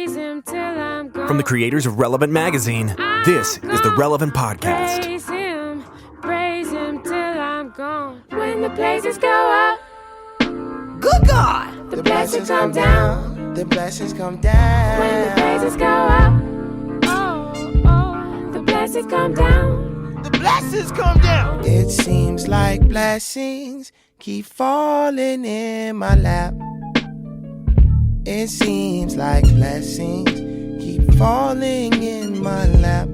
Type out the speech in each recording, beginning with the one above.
From the creators of Relevant Magazine, this is the Relevant Podcast. Praise him till I'm gone. When the praises go up, Good God! the blessings come down. The blessings come down. When the praises go up, oh, the blessings come down. The blessings come down. It seems like blessings keep falling in my lap. It seems like blessings keep falling in my lap.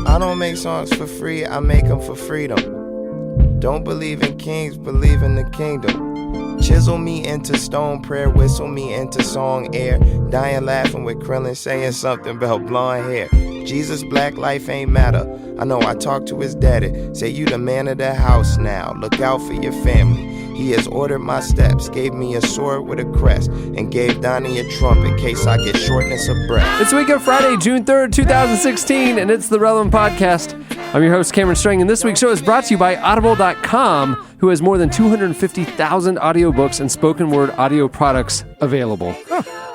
I don't make songs for free, I make them for freedom. Don't believe in kings, believe in the kingdom. Chisel me into stone, prayer whistle me into song air. Dying laughing with Krillin saying something about blonde hair. Jesus, black life ain't matter. I know I talked to his daddy. Say you the man of the house now. Look out for your family. He has ordered my steps, gave me a sword with a crest, and gave Donnie a trump in case I get shortness of breath. It's week of Friday, June 3rd, 2016, and it's the Relevant Podcast. I'm your host, Cameron Strang, and this week's show is brought to you by Audible.com, who has more than 250,000 audiobooks and spoken word audio products available.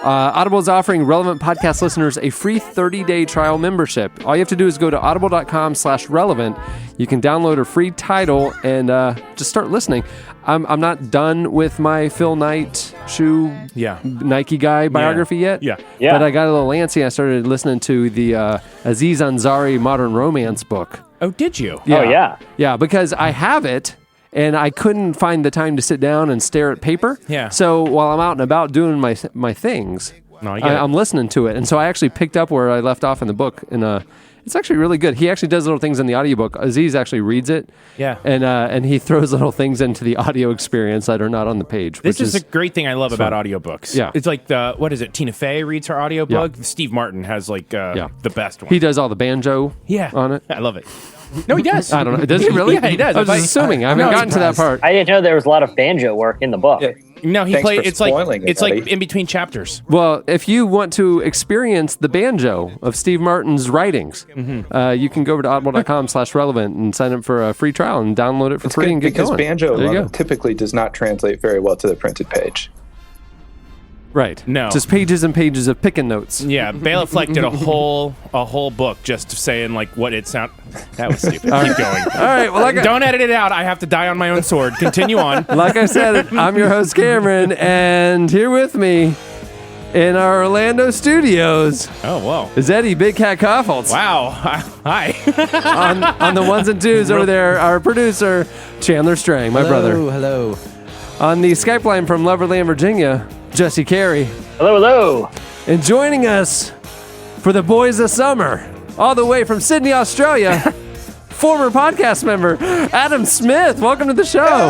Audible is offering Relevant Podcast listeners a free 30-day trial membership. All you have to do is go to audible.com/relevant. You can download a free title and just start listening. I'm not done with my Phil Knight Nike guy biography yet. Yeah. But I got a little antsy. I started listening to the Aziz Ansari Modern Romance book. Oh, did you? Yeah. Oh, yeah. Yeah, because I have it, and I couldn't find the time to sit down and stare at paper. Yeah. So while I'm out and about doing my things, No, I get it. I'm listening to it. And so I actually picked up where I left off in the book, and it's actually really good. He actually does little things in the audiobook. Aziz actually reads it. Yeah. And he throws little things into the audio experience that are not on the page. This which is a great thing I love about audiobooks. Yeah. It's like what is it? Tina Fey reads her audiobook. Yeah. Steve Martin has the best one. He does all the banjo on it. I love it. No, he does. I don't know. Does he really? Yeah, he does. I was just assuming. I haven't gotten to that part. I didn't know there was a lot of banjo work in the book. Yeah. No, he Thanks plays. for It's like spoiling it, it's like buddy. in between chapters. Well, if you want to experience the banjo of Steve Martin's writings, you can go over to audible.com/relevant and sign up for a free trial and download it for It's free good and get because going. banjo There you go. typically does not translate very well to the printed page. Right. No. Just pages and pages of picking notes. Yeah, Bela Fleck did a whole book just saying like what it sound. That was stupid. Keep going. All right. Well, Don't edit it out. I have to die on my own sword. Continue on. like I said, I'm your host, Cameron, and here with me in our Orlando studios Oh, whoa. is Eddie Big Cat Koffoltz. Wow. Hi. On the ones and twos over there, our producer, Chandler Strang, my brother. Hello. On the Skype line from Loverland, Virginia, Jesse Carey. Hello, hello. And joining us for the Boys of Summer, all the way from Sydney, Australia, former podcast member, Adam Smith. Welcome to the show.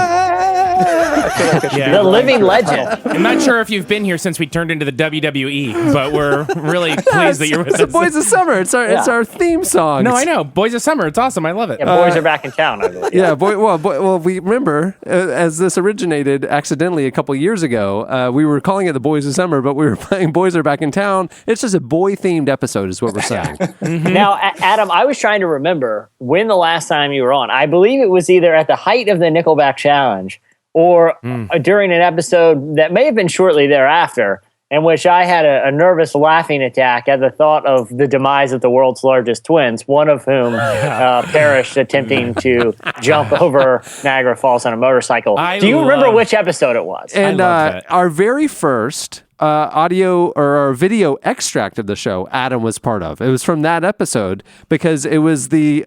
The living legend. I'm not sure if you've been here since we turned into the WWE, but we're really pleased that you're with It's the us. Boys of Summer. It's our theme song. No, I know. Boys of Summer. It's awesome. I love it. Yeah, boys are back in town, I believe. Yeah, well, we remember as this originated accidentally a couple years ago, we were calling it the Boys of Summer, but we were playing Boys Are Back in Town. It's just a boy-themed episode is what we're saying. Now, Adam, I was trying to remember when the last time you were on. I believe it was either at the height of the Nickelback Challenge or during an episode that may have been shortly thereafter, in which I had a nervous laughing attack at the thought of the demise of the world's largest twins, one of whom perished attempting to jump over Niagara Falls on a motorcycle. Do you remember which episode it was? And love that. our very first audio or our video extract of the show, Adam was part of. It was from that episode because it was the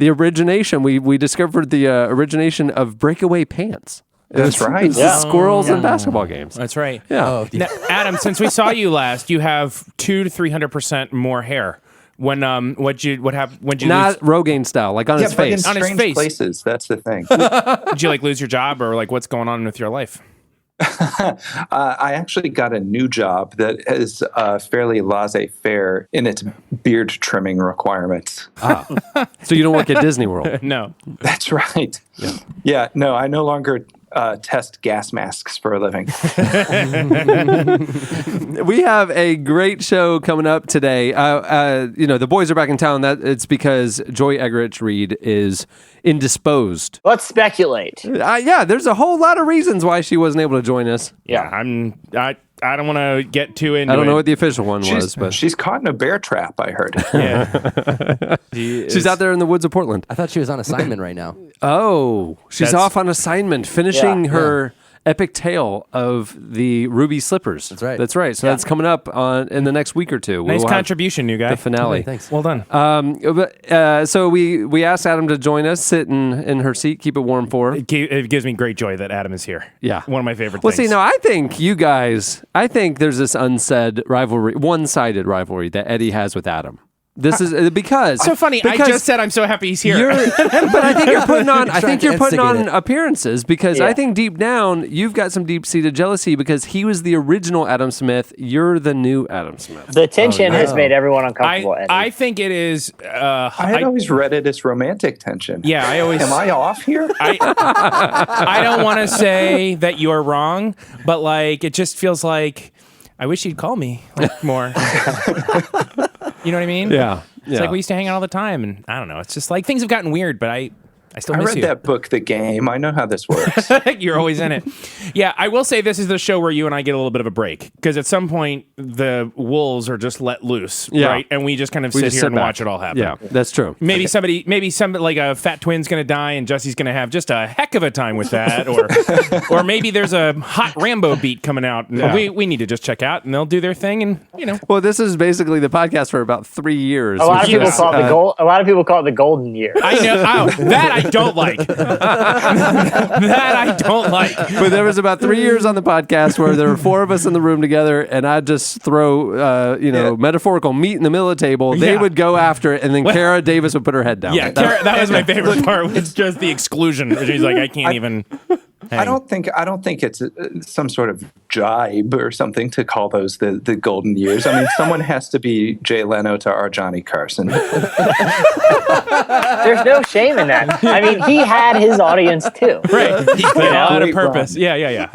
origination. We discovered the origination of breakaway pants. That's right. It's the squirrels and basketball games. That's right. Yeah. Now, Adam, since we saw you last, you have 200 to 300% more hair. When when did you Not Rogaine style, like on his but in face. On his strange face. places. That's the thing. did you like lose your job or like what's going on with your life? I actually got a new job that is fairly laissez-faire in its beard trimming requirements. So you don't work at Disney World. No. That's right. Yeah. No, I no longer test gas masks for a living. We have a great show coming up today. The boys are back in town. It's because Joy Egerich Reed is indisposed. Let's speculate. There's a whole lot of reasons why she wasn't able to join us. Yeah, I don't want to get too into it. I don't know what the official one was, but she's caught in a bear trap, I heard. Yeah. She's out there in the woods of Portland. I thought she was on assignment right now. Oh, she's off on assignment, finishing her epic tale of the ruby slippers. That's right. So that's coming up in the next week or two. Nice contribution, new guy. The finale. Okay, thanks. Well done. So we asked Adam to join us, sit in her seat, keep it warm for her. It gives me great joy that Adam is here. Yeah. One of my favorite Well, things. see, now I think there's this unsaid rivalry, one-sided rivalry that Eddie has with Adam. This is because so funny. I just said I'm so happy he's here. But I think you're putting on. I think you're putting on instigate it. appearances because I think deep down you've got some deep-seated jealousy because he was the original Adam Smith. You're the new Adam Smith. The tension has made everyone uncomfortable. Eddie. I think it is. I had always read it as romantic tension. Yeah, I always. Am I off here? I don't want to say that you're wrong, but like it just feels like I wish you'd call me more. You know what I mean? Yeah. It's like we used to hang out all the time, and I don't know. It's just like things have gotten weird, but I still miss read you. that book, The Game. I know how this works. You're always in it. Yeah, I will say this is the show where you and I get a little bit of a break because at some point the wolves are just let loose, right? And we just kind of sit here and watch it all happen. Yeah, that's true. Maybe somebody like a fat twin's going to die and Jesse's going to have just a heck of a time with that, or maybe there's a hot Rambo beat coming out. And we need to just check out, and they'll do their thing, and Well, this is basically the podcast for about 3 years. A lot of people call it a lot of people call it the golden year. I know that I don't like. That I don't like. But there was about 3 years on the podcast where there were 4 of us in the room together, and I'd just throw, metaphorical meat in the middle of the table. They would go after it, and then Kara Davis would put her head down. Yeah, that was my favorite part. Was just the exclusion. She's like, I can't even. I don't think it's some sort of jibe or something to call those the golden years. I mean, someone has to be Jay Leno to our Johnny Carson. There's no shame in that. I mean, he had his audience too. Right. He played out of purpose. Yeah.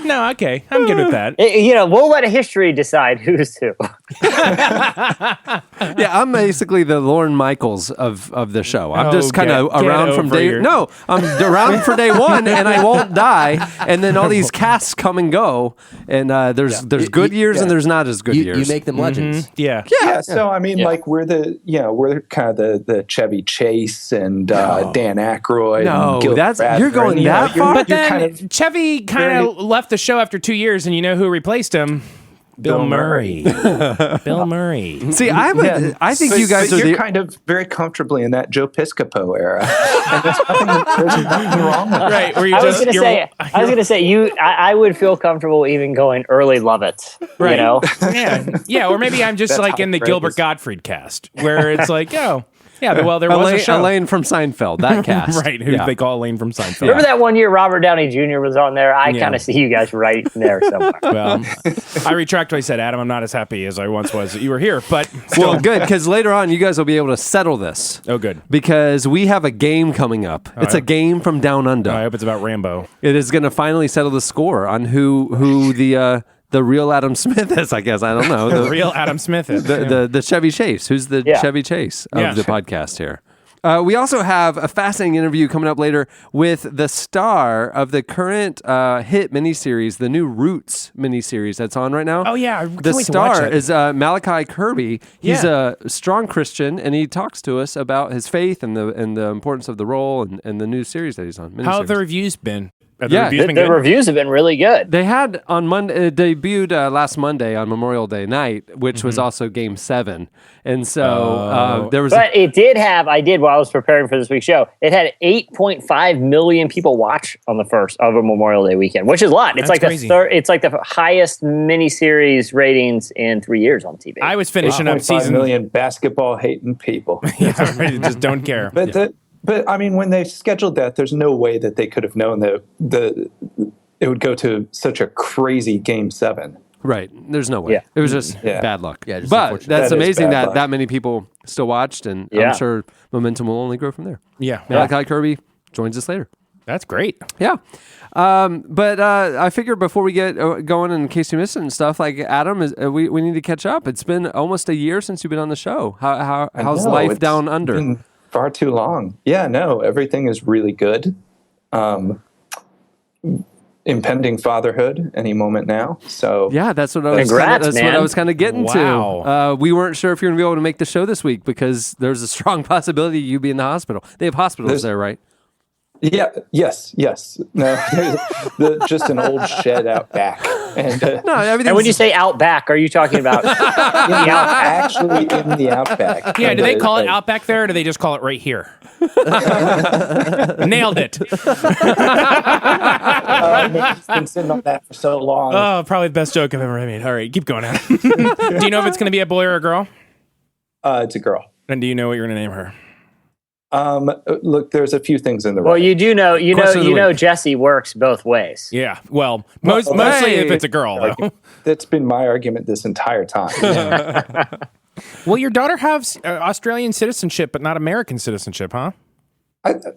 No, okay. I'm good with that. We'll let history decide who's who. Yeah, I'm basically the Lorne Michaels of the show. I'm just kind of around from day. No, I'm around for day one, and I won't die. And then all these casts come and go, and there's good years and there's not as good years. You make them legends. Mm-hmm. Yeah. So I mean, like we're kind of the Chevy Chase and Dan Aykroyd. No, and Gil Bradford. you're going that far. But then Chevy kind of left the show after 2 years, and you know who replaced him? Bill Murray. Bill Murray. See, I think you guys you're kind of very comfortably in that Joe Piscopo era. And there's nothing wrong with that. Right. I was going to say, I would feel comfortable even going early Lovett. Right. You know? Yeah. Or maybe I'm just like in the Gilbert Gottfried cast, where it's like, there was a show. Elaine from Seinfeld, that cast. Right, who they call Elaine from Seinfeld. Remember that one year Robert Downey Jr. was on there? I kind of see you guys right in there somewhere. Well, I retract what I said, Adam. I'm not as happy as I once was that you were here, but still. Well, good, because later on you guys will be able to settle this. Oh, good. Because we have a game coming up. It's a game from Down Under. I hope it's about Rambo. It is going to finally settle the score on who the real Adam Smith is, I guess. I don't know. The real Adam Smith is. The Chevy Chase. Who's the Chevy Chase of the podcast here? We also have a fascinating interview coming up later with the star of the current hit miniseries, the new Roots miniseries that's on right now. Oh, yeah. I can't The wait to watch star it. is Malachi Kirby. He's a strong Christian, and he talks to us about his faith and the importance of the role and the new series that he's on. How have the miniseries. reviews been? The reviews have been really good. They had on Monday, it debuted last Monday on Memorial Day night, which was also Game 7. And so there was. But it did have, while I was preparing for this week's show, it had 8.5 million people watch on the first of a Memorial Day weekend, which is a lot. It's That's crazy. It's like the highest miniseries ratings in 3 years on TV. I was finishing up 5 season. million basketball hating people. Just don't care. But I mean, when they scheduled that, there's no way that they could have known that it would go to such a crazy Game 7. Right. There's no way. Yeah. It was just bad luck. Yeah, just but unfortunate. that's That is amazing bad that luck. that many people still watched, and I'm sure momentum will only grow from there. Yeah. Malachi Kirby joins us later. That's great. Yeah. But I figure before we get going, in case you missed it and stuff, like Adam, we need to catch up. It's been almost a year since you've been on the show. How's life down under? Been far too long. Yeah, no, everything is really good. Impending fatherhood any moment now. So yeah, that's what I was. Congrats, that's man. what I was kind of getting Wow. to. We weren't sure if you're going to be able to make the show this week because there's a strong possibility you be in the hospital. They have hospitals there, right? yeah, yes. No, just an old shed out back. And No, everything. And when you say Outback, are you talking about actually in the outback. Yeah, And, do they call it like, Outback there, or do they just call it right here? Nailed it. He's been sitting on that for so long. Oh, probably the best joke I've ever made. All right, keep going, Adam. Do you know if it's going to be a boy or a girl? It's a girl. And do you know what you're going to name her? Look, there's a few things in the Well, right. you do know, Question of the week. Jesse works both ways. Yeah, well, mostly hey. if it's a girl, though. That's been my argument this entire time. Well, your daughter has Australian citizenship, but not American citizenship, huh?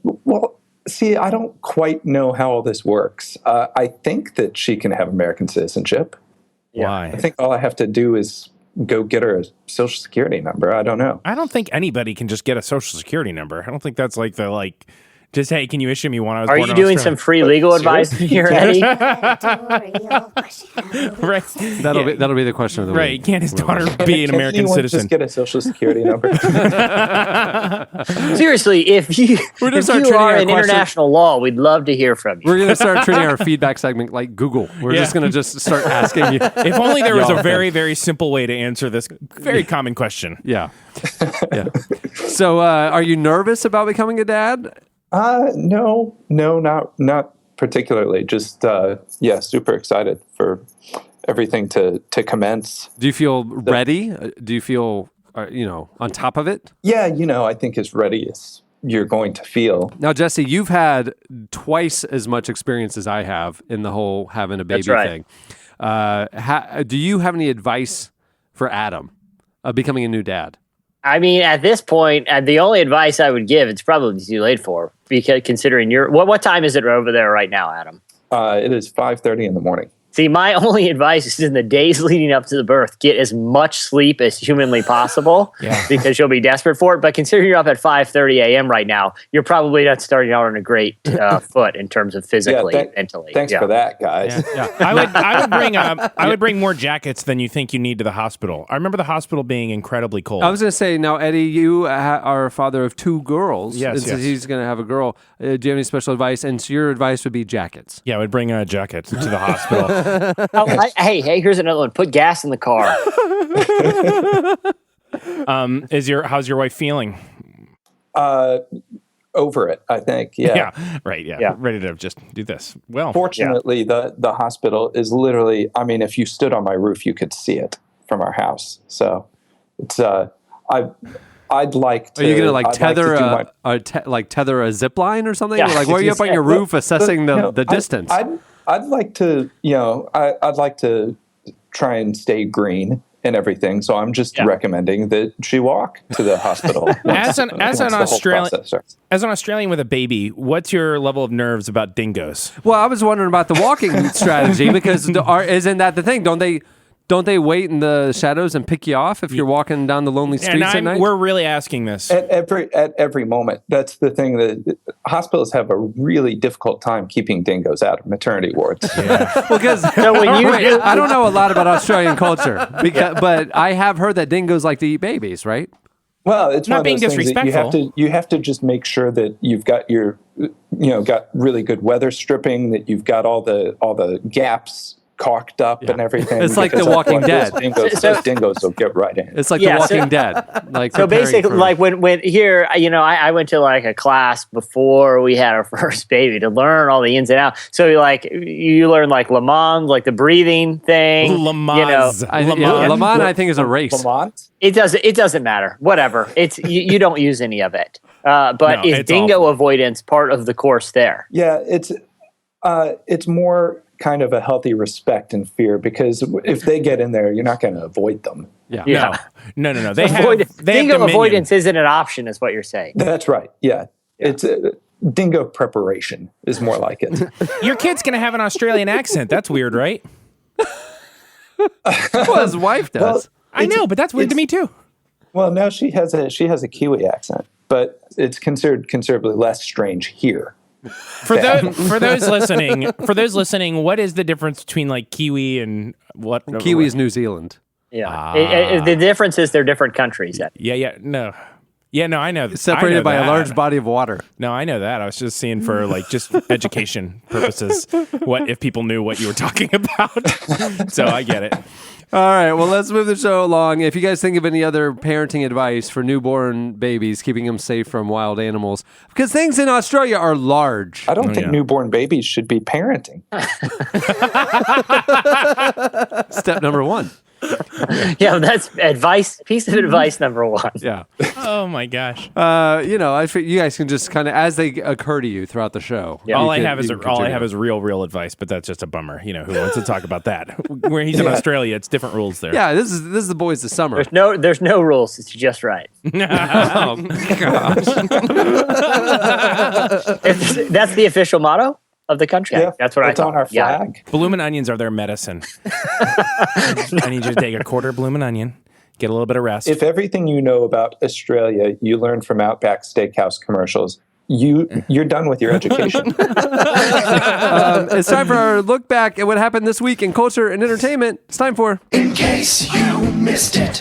Well, see, I don't quite know how all this works. I think that she can have American citizenship. Why? I think all I have to do is go get her a social security number. I don't know. I don't think anybody can just get a social security number. I don't think that's like just, hey, can you issue me one? I was Are born you in doing Australia. some free legal advice here, Eddie? Right. That'll be the question of the Right. week. Can't his daughter be an Can American anyone citizen? just get a social security number? Seriously, if you gonna if start you treating are our in question- international law, we'd love to hear from you. We're going to start treating our feedback segment like Google. We're Yeah. just going to start asking you. If only there was Y'all. a very, very simple way to answer this very common question. Yeah. Yeah. So, are you nervous about becoming a dad? No, not particularly. Just super excited for everything to commence. Do you feel ready? Do you feel, on top of it? Yeah, I think as ready as you're going to feel. Now, Jesse, you've had twice as much experience as I have in the whole having a baby That's right. thing. Do you have any advice for Adam becoming a new dad? I mean, at this point, the only advice I would give, it's probably too late for, because considering what time is it over there right now, Adam? It is 5:30 in the morning. See, my only advice is in the days leading up to the birth, get as much sleep as humanly possible because you'll be desperate for it. But considering you're up at 5:30 a.m. right now, you're probably not starting out on a great foot in terms of physically and mentally. Thanks for that, guys. Yeah. I would bring more jackets than you think you need to the hospital. I remember the hospital being incredibly cold. I was going to say, now, Eddie, you are a father of two girls. Yes, and so yes. he's going to have a girl. Do you have any special advice? And so your advice would be jackets. Yeah, I would bring a jacket to the hospital. Hey, here's another one. Put gas in the car. How's your wife feeling? Over it, I think. Yeah. Right. Yeah. Yeah. Ready to just do this. Well, Fortunately, the hospital is literally, I mean, if you stood on my roof, you could see it from our house. So it's, I'd like to. Are you going to I'd tether like to do tether a zip line or something? Yeah. Like, why are you up on your roof assessing No, the distance? I'd like to, I'd like to try and stay green and everything. So I'm just recommending that she walk to the hospital. As an once the whole Australian, process starts. as an Australian with a baby, what's your level of nerves about dingoes? Well, I was wondering about the walking strategy because isn't that the thing? Don't they wait in the shadows and pick you off if you're walking down the lonely streets at night? We're really asking this. At every moment. That's the thing that hospitals have a really difficult time keeping dingoes out of maternity wards. Because I don't know a lot about Australian culture, but I have heard that dingoes like to eat babies, right? Well, it's Not one of being those things that disrespectful. you have to just make sure that you've got got really good weather stripping, that you've got all the gaps caulked up and everything. It's like because The Walking otherwise Dead. Those dingoes will get right in. It's like Yeah, The Walking Dead. Like So preparing basically, for- like when here, I went to like a class before we had our first baby to learn all the ins and outs. So you learn like Le Mans, like the breathing thing. Le Mans. Le Mans, I think, is a race. Lamont? It doesn't matter. Whatever. It's you don't use any of it. But No, is it's dingo awful. avoidance part of the course there? Yeah, it's more kind of a healthy respect and fear, because if they get in there, you're not going to avoid them. Yeah. No. They Dingo have dominion. avoidance isn't an option, is what you're saying. That's right. Yeah. It's dingo preparation is more like it. Your kid's going to have an Australian accent. That's weird, right? Well, his wife does. Well, I know, but that's weird to me too. Well, no, she has a Kiwi accent, but it's considered considerably less strange here. For those listening, what is the difference between like Kiwi and what? Kiwi is New Zealand. Yeah. The difference is they're different countries. No, I know. Separated I know by that. a large body of water. No, I know that. I was just seeing for like just education purposes. What if people knew what you were talking about? So I get it. All right, well, let's move the show along. If you guys think of any other parenting advice for newborn babies, keeping them safe from wild animals, because things in Australia are large. I don't think newborn babies should be parenting. Step number 1. Yeah, that's piece of advice number 1. Yeah. Oh my gosh. I think you guys can just kind of, as they occur to you throughout the show. Yeah. All I have is real advice, but that's just a bummer. Who wants to talk about that? Where he's in Australia, it's different rules there. Yeah, this is the boys of summer. There's no rules. It's just right. Oh gosh. That's the official motto of the country. Yeah, That's what it's on our flag. Bloomin' onions are their medicine. I need you to take a quarter bloomin' onion, get a little bit of rest. If everything you know about Australia you learned from Outback Steakhouse commercials, you're done with your education. It's time for our look back at what happened this week in culture and entertainment. It's time for In Case You Missed It.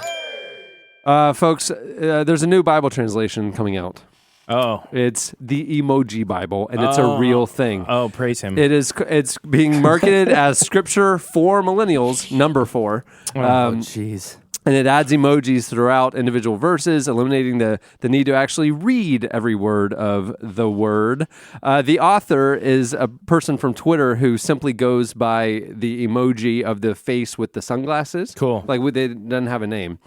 Folks, there's a new Bible translation coming out. Oh, It's the Emoji Bible, and it's a real thing. Oh, praise him. It's being marketed as Scripture for Millennials, number 4. Jeez. And it adds emojis throughout individual verses, eliminating the need to actually read every word of the word. The author is a person from Twitter who simply goes by the emoji of the face with the sunglasses. Cool. Like they doesn't have a name.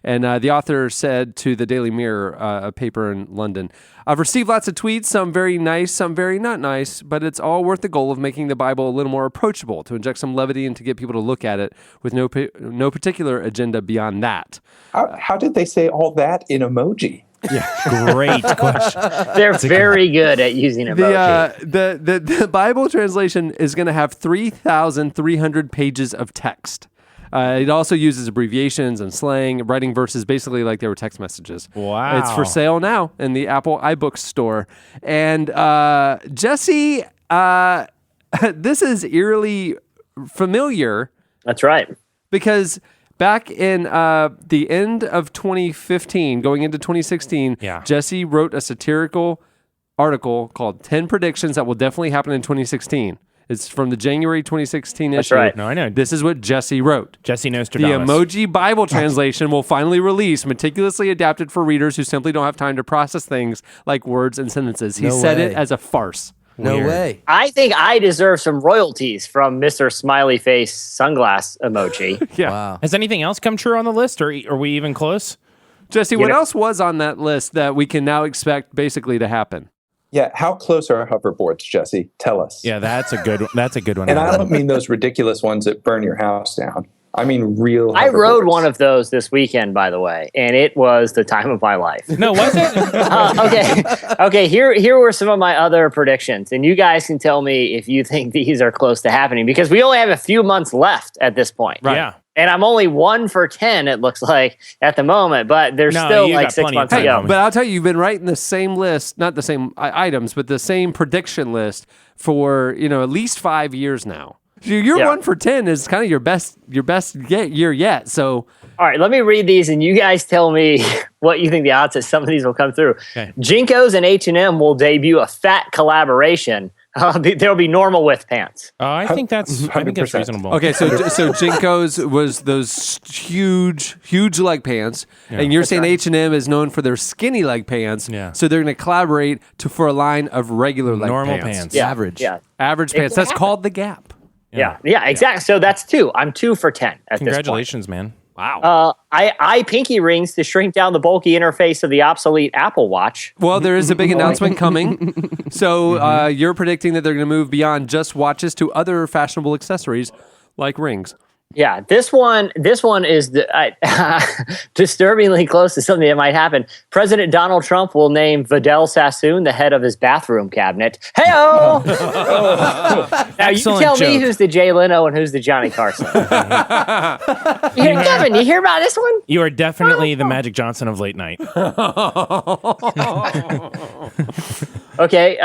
And the author said to the Daily Mirror, a paper in London, "I've received lots of tweets, some very nice, some very not nice, but it's all worth the goal of making the Bible a little more approachable, to inject some levity and to get people to look at it with no particular agenda beyond that." How did they say all that in emoji? Great question. They're very good at using emoji. The Bible translation is going to have 3,300 pages of text. It also uses abbreviations and slang, writing verses basically like they were text messages. Wow. It's for sale now in the Apple iBooks store. And Jesse, this is eerily familiar. That's right. Because back in the end of 2015, going into 2016, Jesse wrote a satirical article called 10 Predictions That Will Definitely Happen in 2016. It's from the January 2016 issue. That's right. No, I know. This is what Jesse wrote. Jesse knows The Emoji Bible translation will finally release, meticulously adapted for readers who simply don't have time to process things like words and sentences. He said it as a farce. No way. I think I deserve some royalties from Mr. Smiley Face Sunglass emoji. Yeah. Wow. Has anything else come true on the list, or are we even close? Jesse, what else was on that list that we can now expect basically to happen? Yeah, how close are hoverboards, Jesse? Tell us. Yeah, that's a good one. And I don't mean those ridiculous ones that burn your house down. I mean real I rode hoverboards. one of those this weekend, by the way, and it was the time of my life. No, was it? Okay. Here were some of my other predictions, and you guys can tell me if you think these are close to happening, because we only have a few months left at this point. Right. Yeah. And I'm only 1 for 10, it looks like, at the moment, but there's still you like got 6 plenty of months to time. go. But I'll tell you, you've been writing the same list, not the same items, but the same prediction list for, at least 5 years now. Your 1 for 10 is kind of your best year yet. So, All right, let me read these, and you guys tell me what you think the odds that some of these will come through. Okay. Jinkos and H&M will debut a fat collaboration. There'll be normal width pants. I think that's 100%. reasonable. okay, so Jinko's was those huge leg pants, and you're saying H&M is known for their skinny leg pants. Yeah. So they're going to collaborate for a line of regular leg Normal pants. pants. Yeah, Average. Yeah. Average pants. That's called the Gap. Yeah, exactly. So that's 2. I'm 2 for 10 at this point. Congratulations, man. Wow. I pinky rings to shrink down the bulky interface of the obsolete Apple Watch. Well, there is a big announcement coming. So you're predicting that they're going to move beyond just watches to other fashionable accessories like rings. Yeah, this one is disturbingly close to something that might happen. President Donald Trump will name Vidal Sassoon the head of his bathroom cabinet. Hey-o! Now you tell me who's the Jay Leno and who's the Johnny Carson. Kevin, you hear about this one? You are definitely the Magic Johnson of late night. Okay,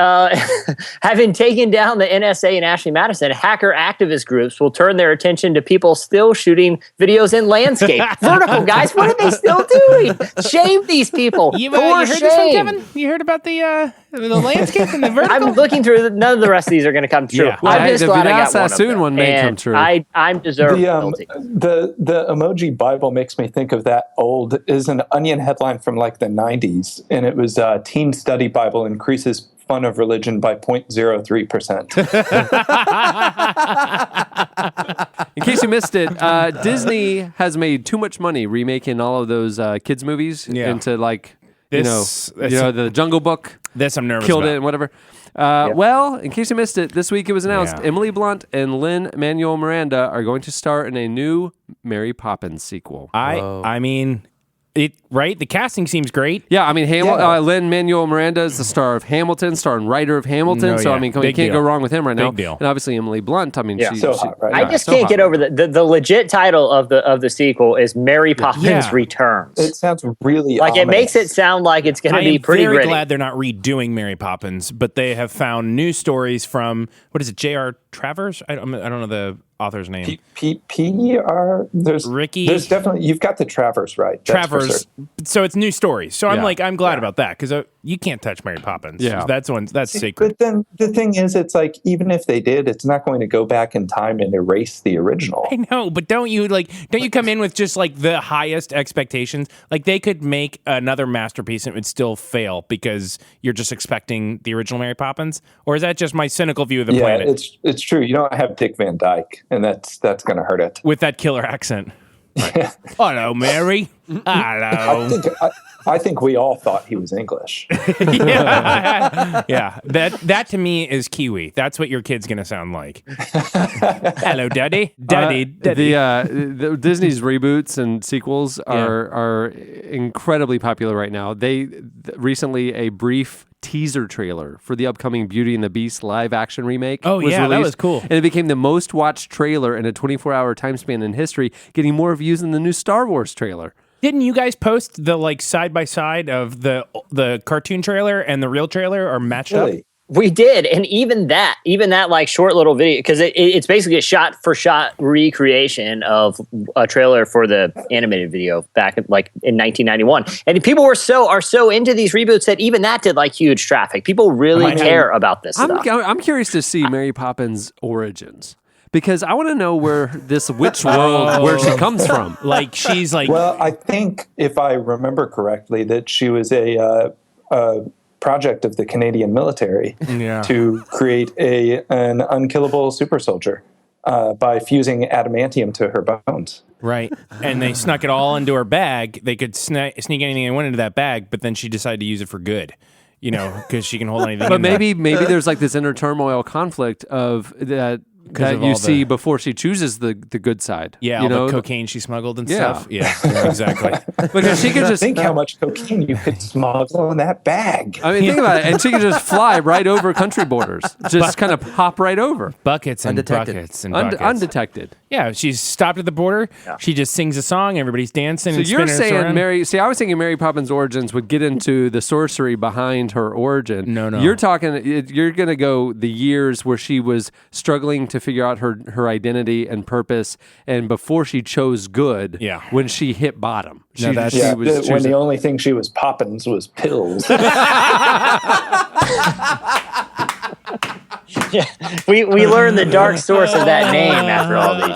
having taken down the NSA and Ashley Madison, hacker activist groups will turn their attention to people still shooting videos in landscape. Vertical, guys, what are they still doing? Shame these people. You heard this one, Kevin? You heard about the landscape and the vertical? I'm looking through. None of the rest of these are going to come true. Yeah. I'm just glad I got Sassoon one may come true. I'm deserving guilty. The emoji Bible makes me think of that old is an Onion headline from like the 90s, and it was Teen Study Bible increases fun of religion by 0.03%. In case you missed it, Disney has made too much money remaking all of those kids movies into like the Jungle Book. This I'm nervous killed about. it and whatever. Well, in case you missed it, this week it was announced Emily Blunt and Lin-Manuel Miranda are going to star in a new Mary Poppins sequel. I mean, right? The casting seems great. Yeah, I mean, Lin-Manuel Miranda is the star of Hamilton, star and writer of Hamilton. So, I mean, you can't go wrong with him right now. Big deal. And obviously, Emily Blunt, I mean, she's so hot, right? I just can't get over the legit title of the sequel is Mary Poppins Returns. It sounds really like ominous. It makes it sound like it's going to be pretty very gritty. glad they're not redoing Mary Poppins, but they have found new stories from, what is it, J.R. Travers? I don't know the author's name. P.R. There's Ricky. There's definitely, you've got the Travers right. Travers. So it's new stories. So I'm glad about that because you can't touch Mary Poppins. Yeah, that's sacred. But then the thing is, it's like even if they did, it's not going to go back in time and erase the original. I know, but don't you come in with just like the highest expectations? Like they could make another masterpiece and it would still fail because you're just expecting the original Mary Poppins, or is that just my cynical view of the planet? It's true. You don't have Dick Van Dyke, and that's going to hurt it with that killer accent. Right. Hello, Mary. Hello. I think we all thought he was English. Yeah. That to me is Kiwi. That's what your kid's gonna sound like. Hello, Daddy. Daddy. The Disney's reboots and sequels are incredibly popular right now. Recently a brief teaser trailer for the upcoming Beauty and the Beast live action remake was released, that was cool. And it became the most watched trailer in a 24-hour time span in history, getting more views than the new Star Wars trailer. Didn't you guys post the side by side of the cartoon trailer and the real trailer are matched up? We did, and even that like short little video, because it's basically a shot for shot recreation of a trailer for the animated video back in 1991. And people are so into these reboots that even that did like huge traffic. People really care about this stuff. I'm curious to see Mary Poppins' origins. Because I want to know where this witch world, where she comes from. Like, she's like... Well, I think, if I remember correctly, that she was a project of the Canadian military to create an unkillable super soldier by fusing adamantium to her bones. Right. And they snuck it all into her bag. They could sneak anything they wanted into that bag, but then she decided to use it for good. Because she can hold anything. But maybe there's like this inner turmoil conflict of that you see before she chooses the good side. Yeah, the cocaine she smuggled and stuff. Yeah, exactly. Because she could just think how much cocaine you could smuggle in that bag. I mean, think about it. And she could just fly right over country borders. Just kind of pop right over. Buckets and buckets and buckets. Undetected. Yeah, she's stopped at the border. Yeah. She just sings a song. Everybody's dancing. So and you're saying around. Mary? See, I was thinking Mary Poppins' origins would get into the sorcery behind her origin. No. You're going to go the years where she was struggling to figure out her identity and purpose, and before she chose good. Yeah. When she hit bottom. When the only thing she was Poppins was pills. Yeah, we learned the dark source of that name after all these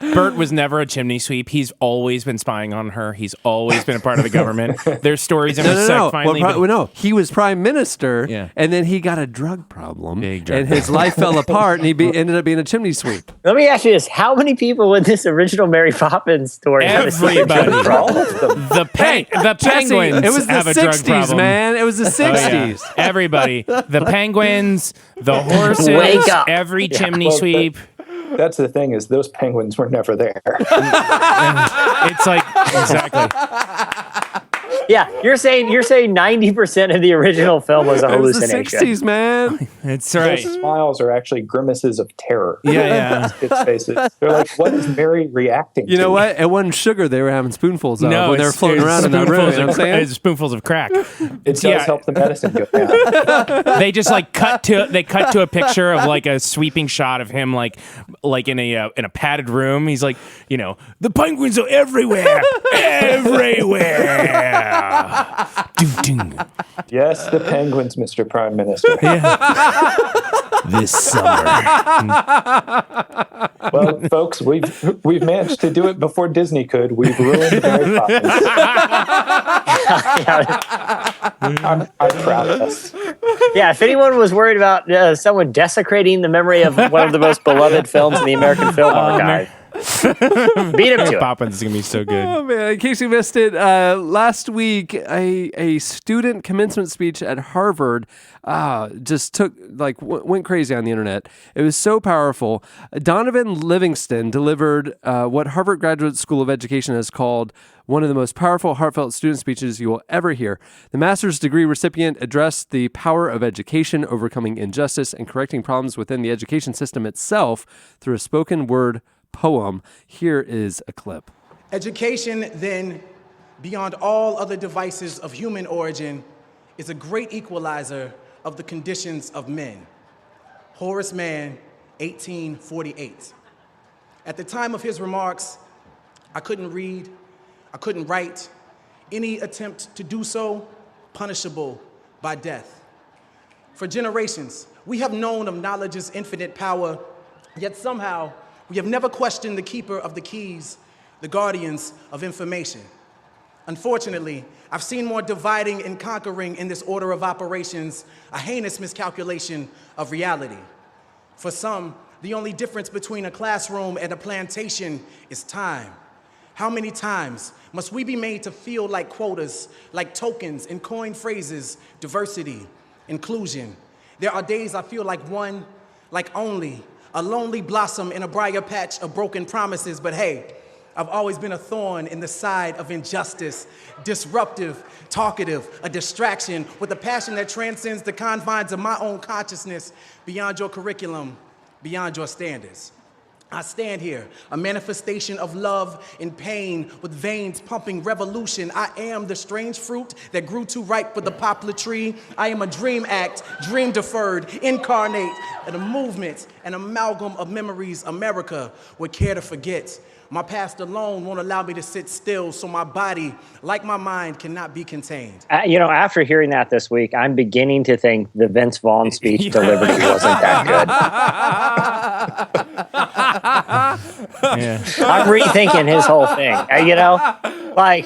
years. Bert was never a chimney sweep. He's always been spying on her. He's always been a part of the government. There's stories of finally. No, he was prime minister, and then he got a drug problem, and his life fell apart, and he ended up being a chimney sweep. Let me ask you this: how many people in this original Mary Poppins story? Everybody. The penguins. It was the have a drug 60s, problem. man. It was the 60s. Oh, yeah. Everybody. The penguins, the horses, Wake up. every chimney sweep. that's the thing is those penguins were never there. It's like exactly. Yeah, you're saying 90% of the original film was a It was the hallucination. 60s, man. It's right. Those smiles are actually grimaces of terror. Yeah. Kids' faces. They're like, what is Mary reacting to? You know what? It wasn't sugar they were having spoonfuls of when they were floating around in that room. You know what I'm saying? It's spoonfuls of crack. It does help the medicine go down. They just like cut to a picture of like a sweeping shot of him like in a padded room. He's like, the penguins are everywhere, everywhere. Yes, the penguins, Mr. Prime Minister. This summer. Well, folks, we've managed to do it before Disney could. We've ruined Mary Poppins. I'm proud of us. Yeah, if anyone was worried about someone desecrating the memory of one of the most beloved films in the American film archive, beat him to it. Poppins is gonna be so good. Oh man! In case you missed it, last week a student commencement speech at Harvard just went crazy on the internet. It was so powerful. Donovan Livingston delivered what Harvard Graduate School of Education has called one of the most powerful, heartfelt student speeches you will ever hear. The master's degree recipient addressed the power of education, overcoming injustice, and correcting problems within the education system itself through a spoken word poem. Here is a clip. Education, then, beyond all other devices of human origin, is a great equalizer of the conditions of men. Horace Mann, 1848. At the time of his remarks, I couldn't read, I couldn't write. Any attempt to do so, punishable by death. For generations, we have known of knowledge's infinite power, yet somehow we have never questioned the keeper of the keys, the guardians of information. Unfortunately, I've seen more dividing and conquering in this order of operations, a heinous miscalculation of reality. For some, the only difference between a classroom and a plantation is time. How many times must we be made to feel like quotas, like tokens and coined phrases, diversity, inclusion? There are days I feel like one, like only, a lonely blossom in a briar patch of broken promises, but hey, I've always been a thorn in the side of injustice, disruptive, talkative, a distraction with a passion that transcends the confines of my own consciousness, beyond your curriculum, beyond your standards. I stand here, a manifestation of love and pain with veins pumping revolution. I am the strange fruit that grew too ripe for the poplar tree. I am a dream act, dream deferred, incarnate, and a movement, an amalgam of memories America would care to forget. My past alone won't allow me to sit still, so my body, like my mind, cannot be contained. After hearing that this week, I'm beginning to think the Vince Vaughn speech delivered wasn't that good. I'm rethinking his whole thing.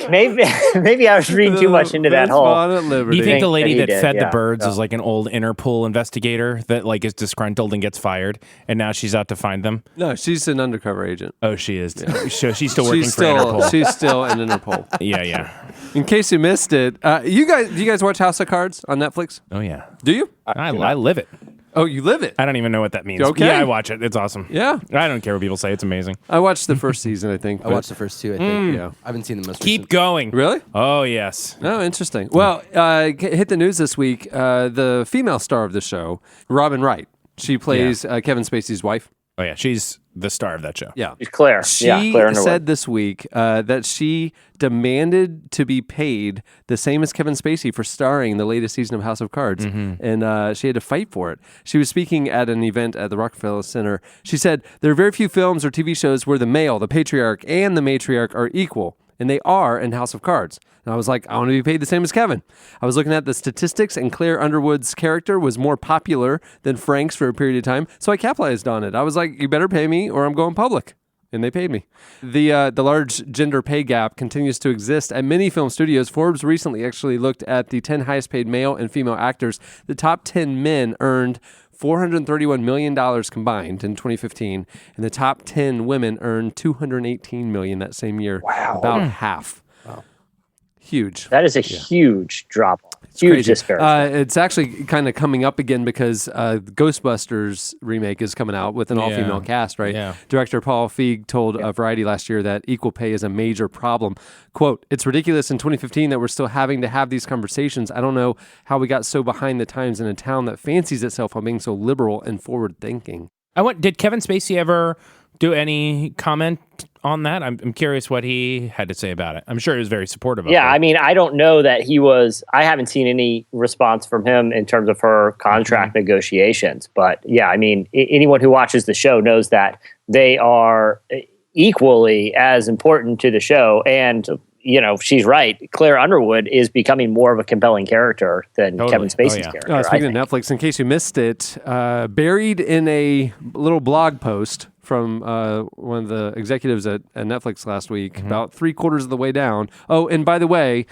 Maybe I was reading too much into that whole. You think the lady that fed the birds is like an old Interpol investigator that like is disgruntled and gets fired, and now she's out to find them? No, she's an undercover agent. Oh, she is. Yeah. So she's still working for Interpol. She's still in Interpol. Yeah. In case you missed it, do you guys watch House of Cards on Netflix? Oh yeah. Do you? I live it. Oh, you live it? I don't even know what that means. Okay. Yeah, I watch it. It's awesome. Yeah. I don't care what people say. It's amazing. I watched the first season, I think. I watched the first two, I think. Yeah. I haven't seen the most Keep recent. going. Really? Oh, yes. Oh, interesting. Well, hit the news this week. The female star of the show, Robin Wright. She plays Kevin Spacey's wife. Oh, yeah. She's the star of that show. Yeah. She's Claire. She Claire said this week that she demanded to be paid the same as Kevin Spacey for starring in the latest season of House of Cards. And she had to fight for it. She was speaking at an event at the Rockefeller Center. She said, there are very few films or TV shows where the male, the patriarch, and the matriarch are equal. And they are in House of Cards. And I was like, I want to be paid the same as Kevin. I was looking at the statistics, and Claire Underwood's character was more popular than Frank's for a period of time. So I capitalized on it. I was like, you better pay me or I'm going public. And they paid me. The large gender pay gap continues to exist at many film studios. Forbes recently actually looked at the 10 highest paid male and female actors. The top 10 men earned $431 million combined in 2015, and the top 10 women earned $218 million that same year. Wow. About half. Wow. Huge. That is a huge drop. Huge disparagement. It's actually kind of coming up again because the Ghostbusters remake is coming out with an all-female cast, right? Yeah. Director Paul Feig told Variety last year that equal pay is a major problem. Quote, "It's ridiculous in 2015 that we're still having to have these conversations. I don't know how we got so behind the times in a town that fancies itself on being so liberal and forward-thinking." Did Kevin Spacey ever do any comment on that? I'm curious what he had to say about it. I'm sure he was very supportive of it. Yeah, I mean, I don't know that he was. I haven't seen any response from him in terms of her contract negotiations. But yeah, I mean, anyone who watches the show knows that they are equally as important to the show. And, you know, she's right. Claire Underwood is becoming more of a compelling character than Kevin Spacey's character. Speaking of Netflix, in case you missed it, buried in a little blog post from one of the executives at Netflix last week, about 3/4 of the way down. Oh, and by the way,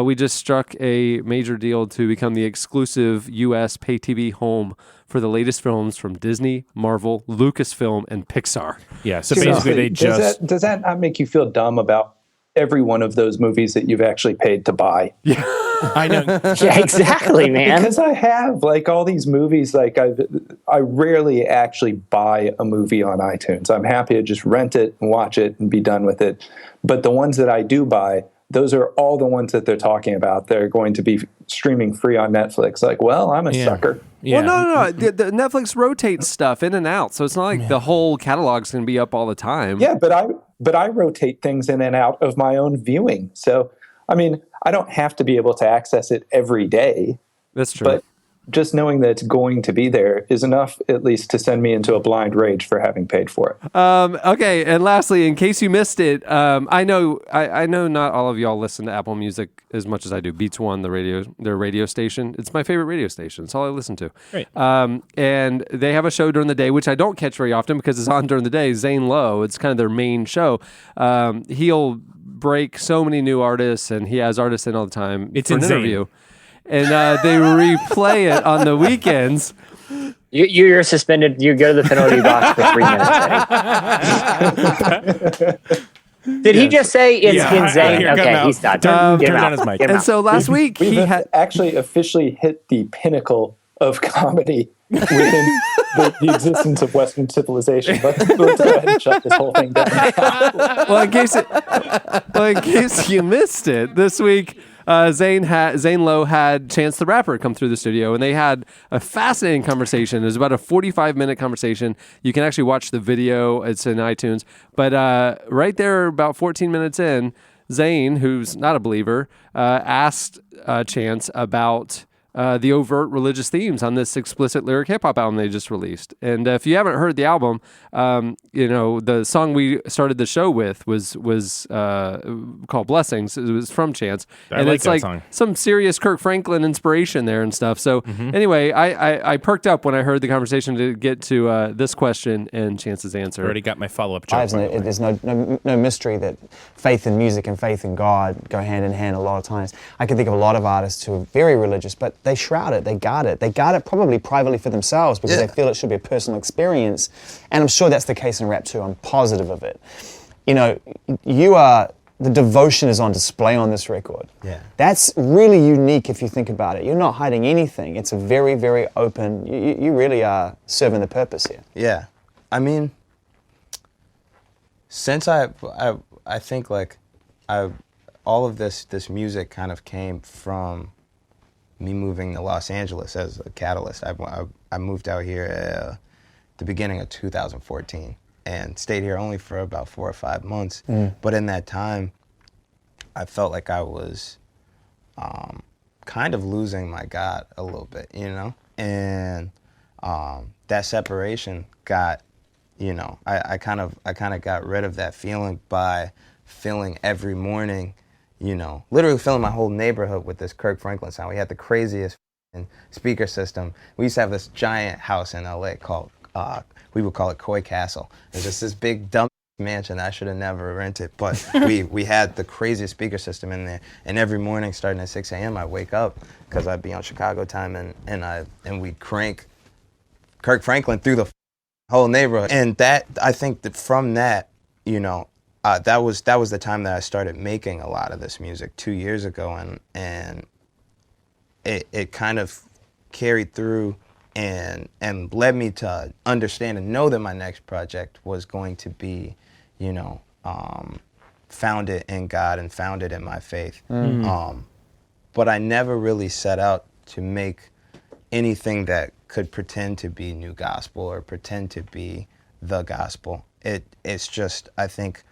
we just struck a major deal to become the exclusive U.S. pay TV home for the latest films from Disney, Marvel, Lucasfilm, and Pixar. Yeah, so basically they just... Does that not make you feel dumb about every one of those movies that you've actually paid to buy? Yeah. I know. Yeah, exactly, man. Because I have like all these movies, like I rarely actually buy a movie on iTunes. I'm happy to just rent it and watch it and be done with it. But the ones that I do buy, those are all the ones that they're talking about. They're going to be streaming free on Netflix. Like, well, I'm a sucker. Yeah. Well, no. The Netflix rotates stuff in and out, so it's not like the whole catalog's going to be up all the time. Yeah, but I rotate things in and out of my own viewing. So, I mean, I don't have to be able to access it every day. That's true. But just knowing that it's going to be there is enough, at least, to send me into a blind rage for having paid for it. Okay, and lastly, in case you missed it, I know not all of y'all listen to Apple Music as much as I do. Beats One, their radio station. It's my favorite radio station. It's all I listen to. Great. And they have a show during the day, which I don't catch very often because it's on during the day. Zane Lowe. It's kind of their main show. He'll break so many new artists, and he has artists in all the time. It's for an insane. interview. And they replay it on the weekends. You're suspended. You go to the penalty box for 3 minutes. Did he just say it's insane? Okay, he's done. Turn down his mic. And so last week we he had actually officially hit the pinnacle of comedy within the existence of Western civilization. Let's go ahead and shut this whole thing down. Well, in case you missed it, this week Zane Lowe had Chance the Rapper come through the studio, and they had a fascinating conversation. It was about a 45-minute conversation. You can actually watch the video. It's in iTunes. But right there, about 14 minutes in, Zane, who's not a believer, asked Chance about the overt religious themes on this explicit lyric hip-hop album they just released. And if you haven't heard the album, the song we started the show with was called Blessings. It was from Chance. I like that song. Some serious Kirk Franklin inspiration there and stuff. So anyway, I perked up when I heard the conversation to get to this question and Chance's answer. Already got my follow-up joke. There's no mystery that faith in music and faith in God go hand in hand a lot of times. I can think of a lot of artists who are very religious, but they shroud it, they guard it. They guard it probably privately for themselves because they feel it should be a personal experience. And I'm sure that's the case in rap too. I'm positive of it. You know, the devotion is on display on this record. Yeah. That's really unique if you think about it. You're not hiding anything. It's a very, very open, you really are serving the purpose here. Yeah. I mean, since I think like all of this music kind of came from me moving to Los Angeles as a catalyst. I moved out here at the beginning of 2014 and stayed here only for about 4 or 5 months. But in that time, I felt like I was kind of losing my God a little bit, you know? And that separation got, you know, I kind of got rid of that feeling by filling every morning, you know, literally filling my whole neighborhood with this Kirk Franklin sound. We had the craziest speaker system. We used to have this giant house in LA called, we would call it Coy Castle. It's just this big dumb mansion I should have never rented, but we had the craziest speaker system in there. And every morning starting at 6 a.m. I'd wake up because I'd be on Chicago time and we'd crank Kirk Franklin through the whole neighborhood. And that, I think that from that, you know, that was the time that I started making a lot of this music 2 years ago, and it kind of carried through and led me to understand and know that my next project was going to be, founded in God and founded in my faith. But I never really set out to make anything that could pretend to be new gospel or pretend to be the gospel. It's just, I think,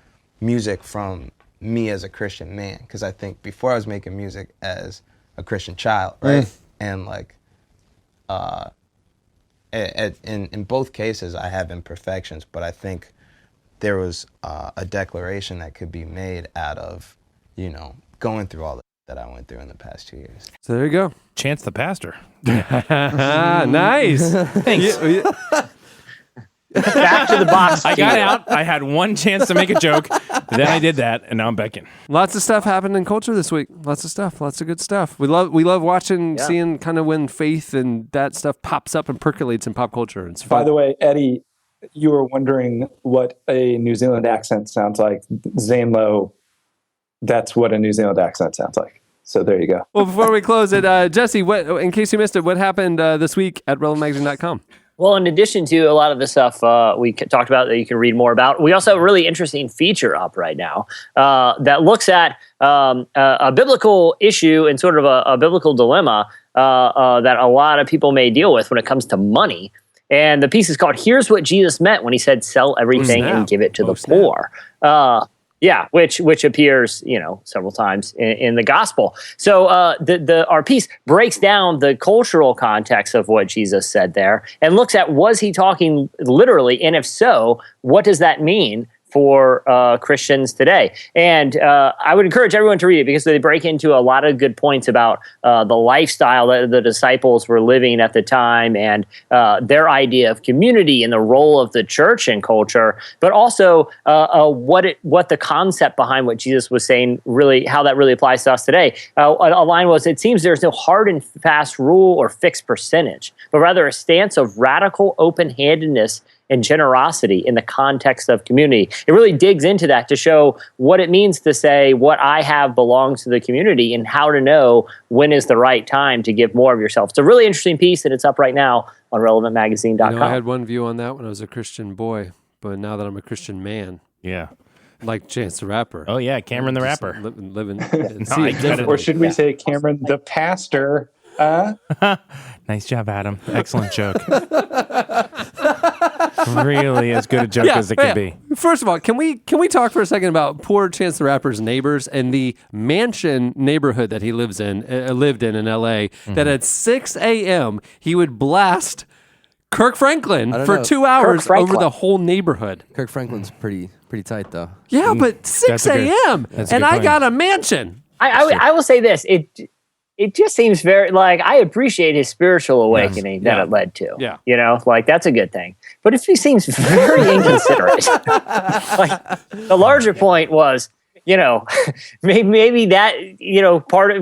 music from me as a Christian man, because I think before I was making music as a Christian child, right? And like, in both cases, I have imperfections, but I think there was a declaration that could be made out of, going through all that I went through in the past 2 years. So there you go. Chance the Pastor. Nice. Thanks. Back to the box. I got out. I had one chance to make a joke. Then I did that, and now I'm back in. Lots of stuff happened in culture this week. Lots of stuff. Lots of good stuff. We love watching, seeing kind of when faith and that stuff pops up and percolates in pop culture. It's fun. By the way, Eddie, you were wondering what a New Zealand accent sounds like. Zane Lowe, that's what a New Zealand accent sounds like. So there you go. Well, before we close it, Jesse, in case you missed it, what happened this week at relevantmagazine.com? Well, in addition to a lot of the stuff we talked about that you can read more about, we also have a really interesting feature up right now that looks at a biblical issue and sort of a biblical dilemma that a lot of people may deal with when it comes to money. And the piece is called "Here's What Jesus Meant When He Said Sell Everything and Give It to the Poor." Which appears, several times in the gospel. So our piece breaks down the cultural context of what Jesus said there and looks at, was he talking literally? And if so, what does that mean for Christians today? And I would encourage everyone to read it because they break into a lot of good points about the lifestyle that the disciples were living at the time and their idea of community and the role of the church in culture, but also what the concept behind what Jesus was saying, really how that really applies to us today. A line was, "It seems there's no hard and fast rule or fixed percentage, but rather a stance of radical open-handedness and generosity in the context of community." It really digs into that to show what it means to say what I have belongs to the community and how to know when is the right time to give more of yourself. It's a really interesting piece, and it's up right now on relevantmagazine.com. I had one view on that when I was a Christian boy, but now that I'm a Christian man, like Chance the Rapper. Oh yeah, Cameron the Rapper. Living. Or should we say Cameron the Pastor? Nice job, Adam. Excellent joke. Really as good a joke as it could be. First of all, can we talk for a second about poor Chance the Rapper's neighbors and the mansion neighborhood that he lived in LA, that at 6 a.m. he would blast Kirk Franklin for 2 hours over the whole neighborhood. Kirk Franklin's pretty tight though. Yeah, but 6 a.m. and I got a mansion. I will say this. It just seems very, I appreciate his spiritual awakening that it led to. Yeah. That's a good thing. But it just seems very inconsiderate. The larger point was, maybe that,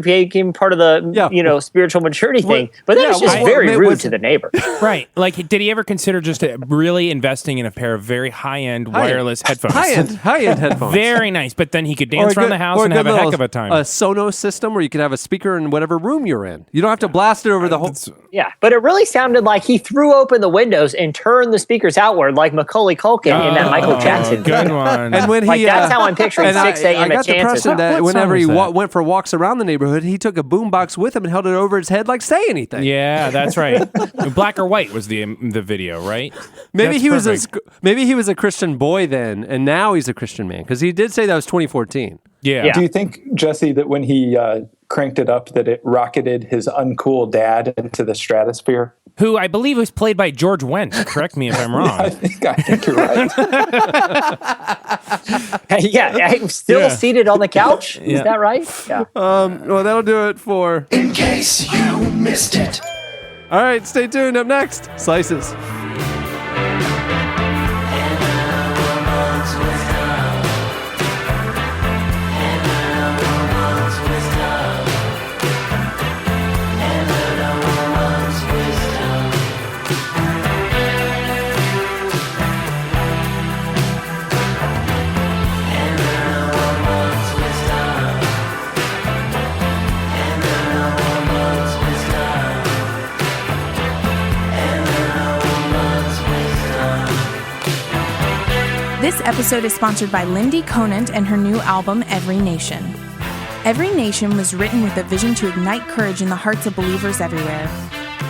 became part of the, spiritual maturity thing. But that was just very rude to the neighbor. Right. Did he ever consider just really investing in a pair of very high-end wireless headphones? High-end headphones. Very nice. But then he could dance around the house and have a heck of a time. A Sonos system where you could have a speaker in whatever room you're in. You don't have to blast it over the whole... Yeah, but it really sounded like he threw open the windows and turned the speakers outward like Macaulay Culkin in that Michael Jackson good video. one. And when he, that's how I'm picturing 6 a.m. I got the impression that whenever he that? went for walks around the neighborhood, he took a boombox with him and held it over his head like say anything. Yeah, that's right. Black or white was the video, right? Maybe he was a Christian boy then, and now he's a Christian man because he did say that was 2014. Yeah. Do you think, Jesse, that when he cranked it up, that it rocketed his uncool dad into the stratosphere? Who I believe was played by George Wendt. Correct me if I'm wrong. I think you're right. I'm still seated on the couch. Is that right? Yeah. Well, that'll do it for In Case You Missed It. All right, stay tuned. Up next, Slices. This episode is sponsored by Lindy Conant and her new album, Every Nation. Every Nation was written with a vision to ignite courage in the hearts of believers everywhere.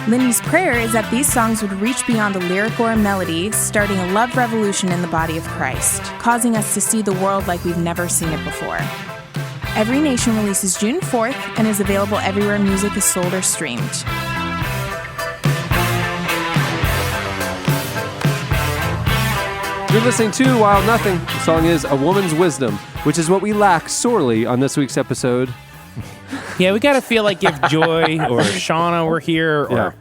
Lindy's prayer is that these songs would reach beyond a lyric or a melody, starting a love revolution in the body of Christ, causing us to see the world like we've never seen it before. Every Nation releases June 4th and is available everywhere music is sold or streamed. You're listening to Wild Nothing. The song is A Woman's Wisdom, which is what we lack sorely on this week's episode. Yeah, we got to feel like if Joy or Shauna were here, or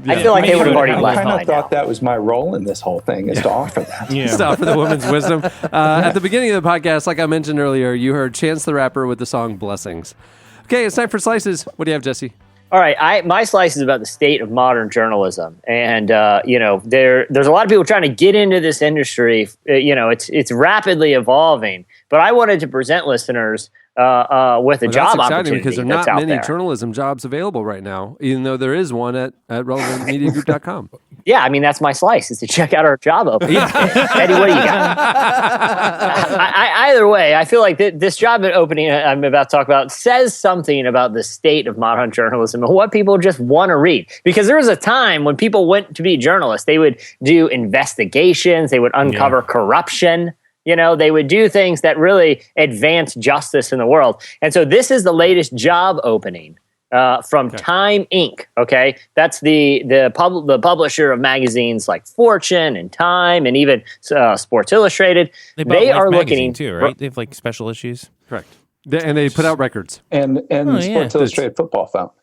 I feel like they would have already left. I kind of thought that was my role in this whole thing, is to offer that. To offer the woman's wisdom. At the beginning of the podcast, like I mentioned earlier, you heard Chance the Rapper with the song Blessings. Okay, it's time for Slices. What do you have, Jesse? All right, my slice is about the state of modern journalism, and there's a lot of people trying to get into this industry. It's rapidly evolving, but I wanted to present listeners with a job opportunity because there are not many journalism jobs available right now, even though there is one at relevantmediagroup.com. Yeah, I mean, that's my slice, is to check out our job opening. Eddie, what do you got? Either way, I feel like this job opening I'm about to talk about says something about the state of modern journalism and what people just want to read. Because there was a time when people went to be journalists. They would do investigations. They would uncover corruption. They would do things that really advance justice in the world. And so this is the latest job opening from Time Inc. Okay, that's the publisher of magazines like Fortune and Time and even Sports Illustrated. They are looking too, right? They have like special issues. Correct. And they put out records. And Sports Illustrated Football Fountain.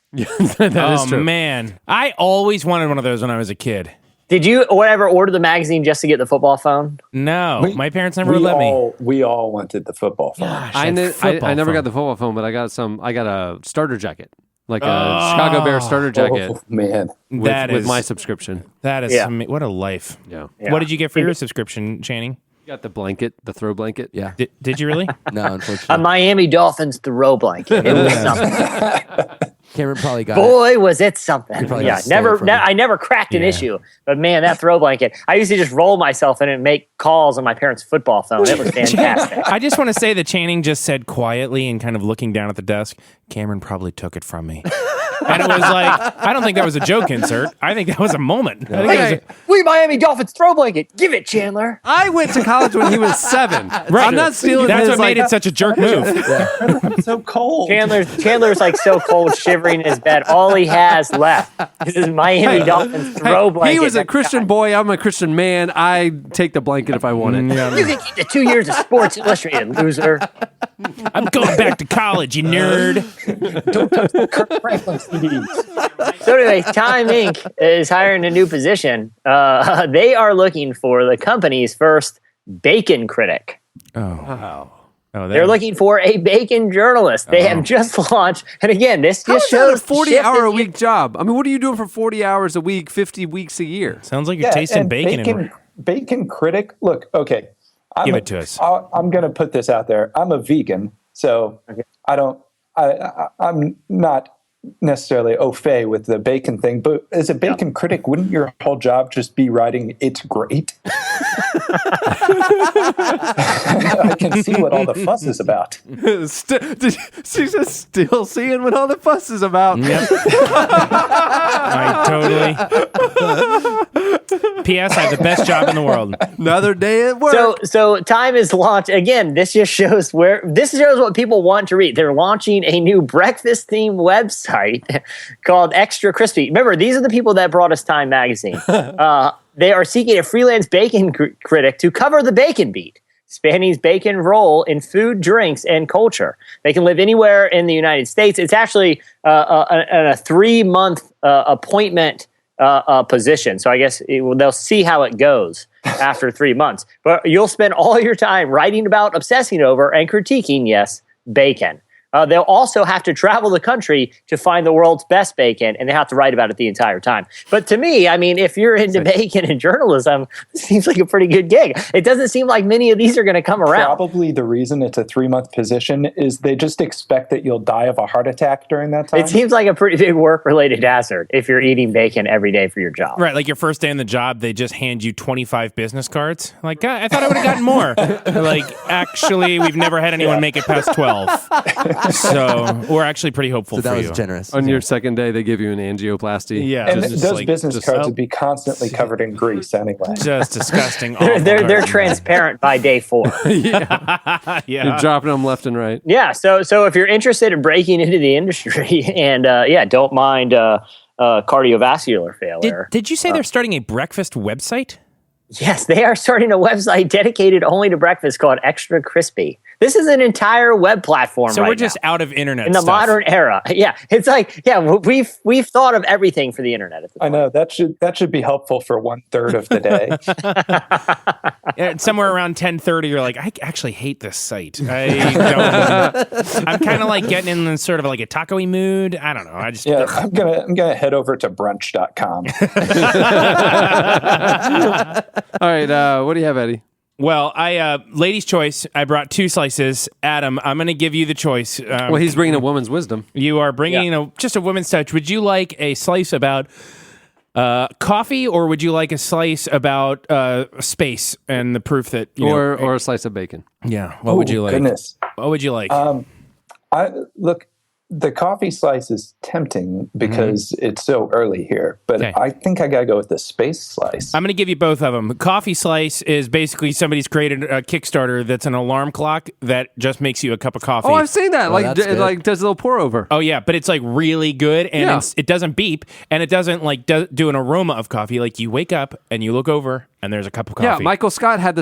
That is true. Man, I always wanted one of those when I was a kid. Did you order the magazine just to get the football phone? No, my parents never let me. We all wanted the football phone. Gosh, I never got the football phone, but I got a starter jacket, like a Chicago Bears starter jacket. Oh, man. With my subscription. That is what a life. Yeah. What did you get for your subscription, Channing? You got the blanket, the throw blanket. Yeah. Did you really? No, unfortunately. A Miami Dolphins throw blanket. It was something. Cameron probably got Boy, was it something. Yeah, I never cracked an issue. But man, that throw blanket. I used to just roll myself in it and make calls on my parents' football phone. It was fantastic. I just want to say that Channing just said quietly and kind of looking down at the desk, Cameron probably took it from me. And it was like, I don't think that was a joke insert. I think that was a moment. I think we Miami Dolphins throw blanket. Give it, Chandler. I went to college when he was 7. Right. I'm not stealing That's his, what made it such a jerk move. I'm so cold. Chandler's like so cold, shivering in his bed. All he has left is his Miami Dolphins throw blanket. He was a Christian boy. I'm a Christian man. I take the blanket if I want it. You can keep the 2 years of Sports Illustrated, loser. I'm going back to college, you nerd. Don't touch the Kirk Franklin CDs. So anyway, Time Inc. is hiring a new position. They are looking for the company's first bacon critic. Oh, wow. They're looking for a bacon journalist. They have just launched, and again, this just shows a 40-hour-a-week job. I mean, what are you doing for 40 hours a week, 50 weeks a year? Sounds like you're tasting bacon. Bacon critic. Look, okay. Give it to us. I'm going to put this out there. I'm a vegan, so I'm not necessarily au fait with the bacon thing, but as a bacon critic, wouldn't your whole job just be writing "It's great"? I can see what all the fuss is about. She's just still seeing what all the fuss is about. Yep. P.S. I have the best job in the world. Another day at work. So Time is launched again. This just shows what people want to read. They're launching a new breakfast themed website called Extra Crispy. Remember, these are the people that brought us Time magazine. They are seeking a freelance bacon critic to cover the bacon beat, spanning bacon role in food, drinks, and culture. They can live anywhere in the United States. It's actually a 3-month appointment position. So I guess they'll see how it goes after 3 months. But you'll spend all your time writing about, obsessing over, and critiquing, yes, bacon. they'll also have to travel the country to find the world's best bacon, and they have to write about it the entire time. But to me, I mean, if you're into bacon and journalism, it seems like a pretty good gig. It doesn't seem like many of these are going to come around. Probably the reason it's a 3-month position is they just expect that you'll die of a heart attack during that time. It seems like a pretty big work-related hazard if you're eating bacon every day for your job. Right, like your first day on the job, they just hand you 25 business cards. Like, I thought I would have gotten more. Like, actually, we've never had anyone make it past 12. So we're actually pretty hopeful for you. So that was generous. On your second day, they give you an angioplasty. Yeah. And those business cards would be constantly covered in grease anyway. Just disgusting. They're transparent by day 4. Yeah. You're dropping them left and right. Yeah, so if you're interested in breaking into the industry and don't mind cardiovascular failure. Did you say they're starting a breakfast website? Yes, they are starting a website dedicated only to breakfast called Extra Crispy. This is an entire web platform So right we're just now, out of internet in the stuff. modern era. Yeah, it's like, we've thought of everything for the internet. I know that should be helpful for 1/3 of the day. Yeah, somewhere around 10:30, you're like, I actually hate this site. I'm kind of like getting in sort of like a taco-y mood. I don't know. I'm gonna head over to brunch.com. All right, what do you have, Eddie? Well, ladies' choice. I brought 2 slices. Adam, I'm going to give you the choice. Well, he's bringing a woman's wisdom. You are bringing just a woman's touch. Would you like a slice about coffee, or would you like a slice about space and the proof that or a slice of bacon? Yeah. What would you like? Goodness. What would you like? The coffee slice is tempting because it's so early here, but Okay. I think I gotta go with the space slice. I'm going to give you both of them. Coffee slice is basically somebody's created a Kickstarter that's an alarm clock that just makes you a cup of coffee. Oh, I've seen that. Like does a little pour over. Oh yeah, but it's like really good, and it doesn't beep, and it doesn't like do an aroma of coffee. Like you wake up and you look over, and there's a cup of coffee. Yeah, Michael Scott had the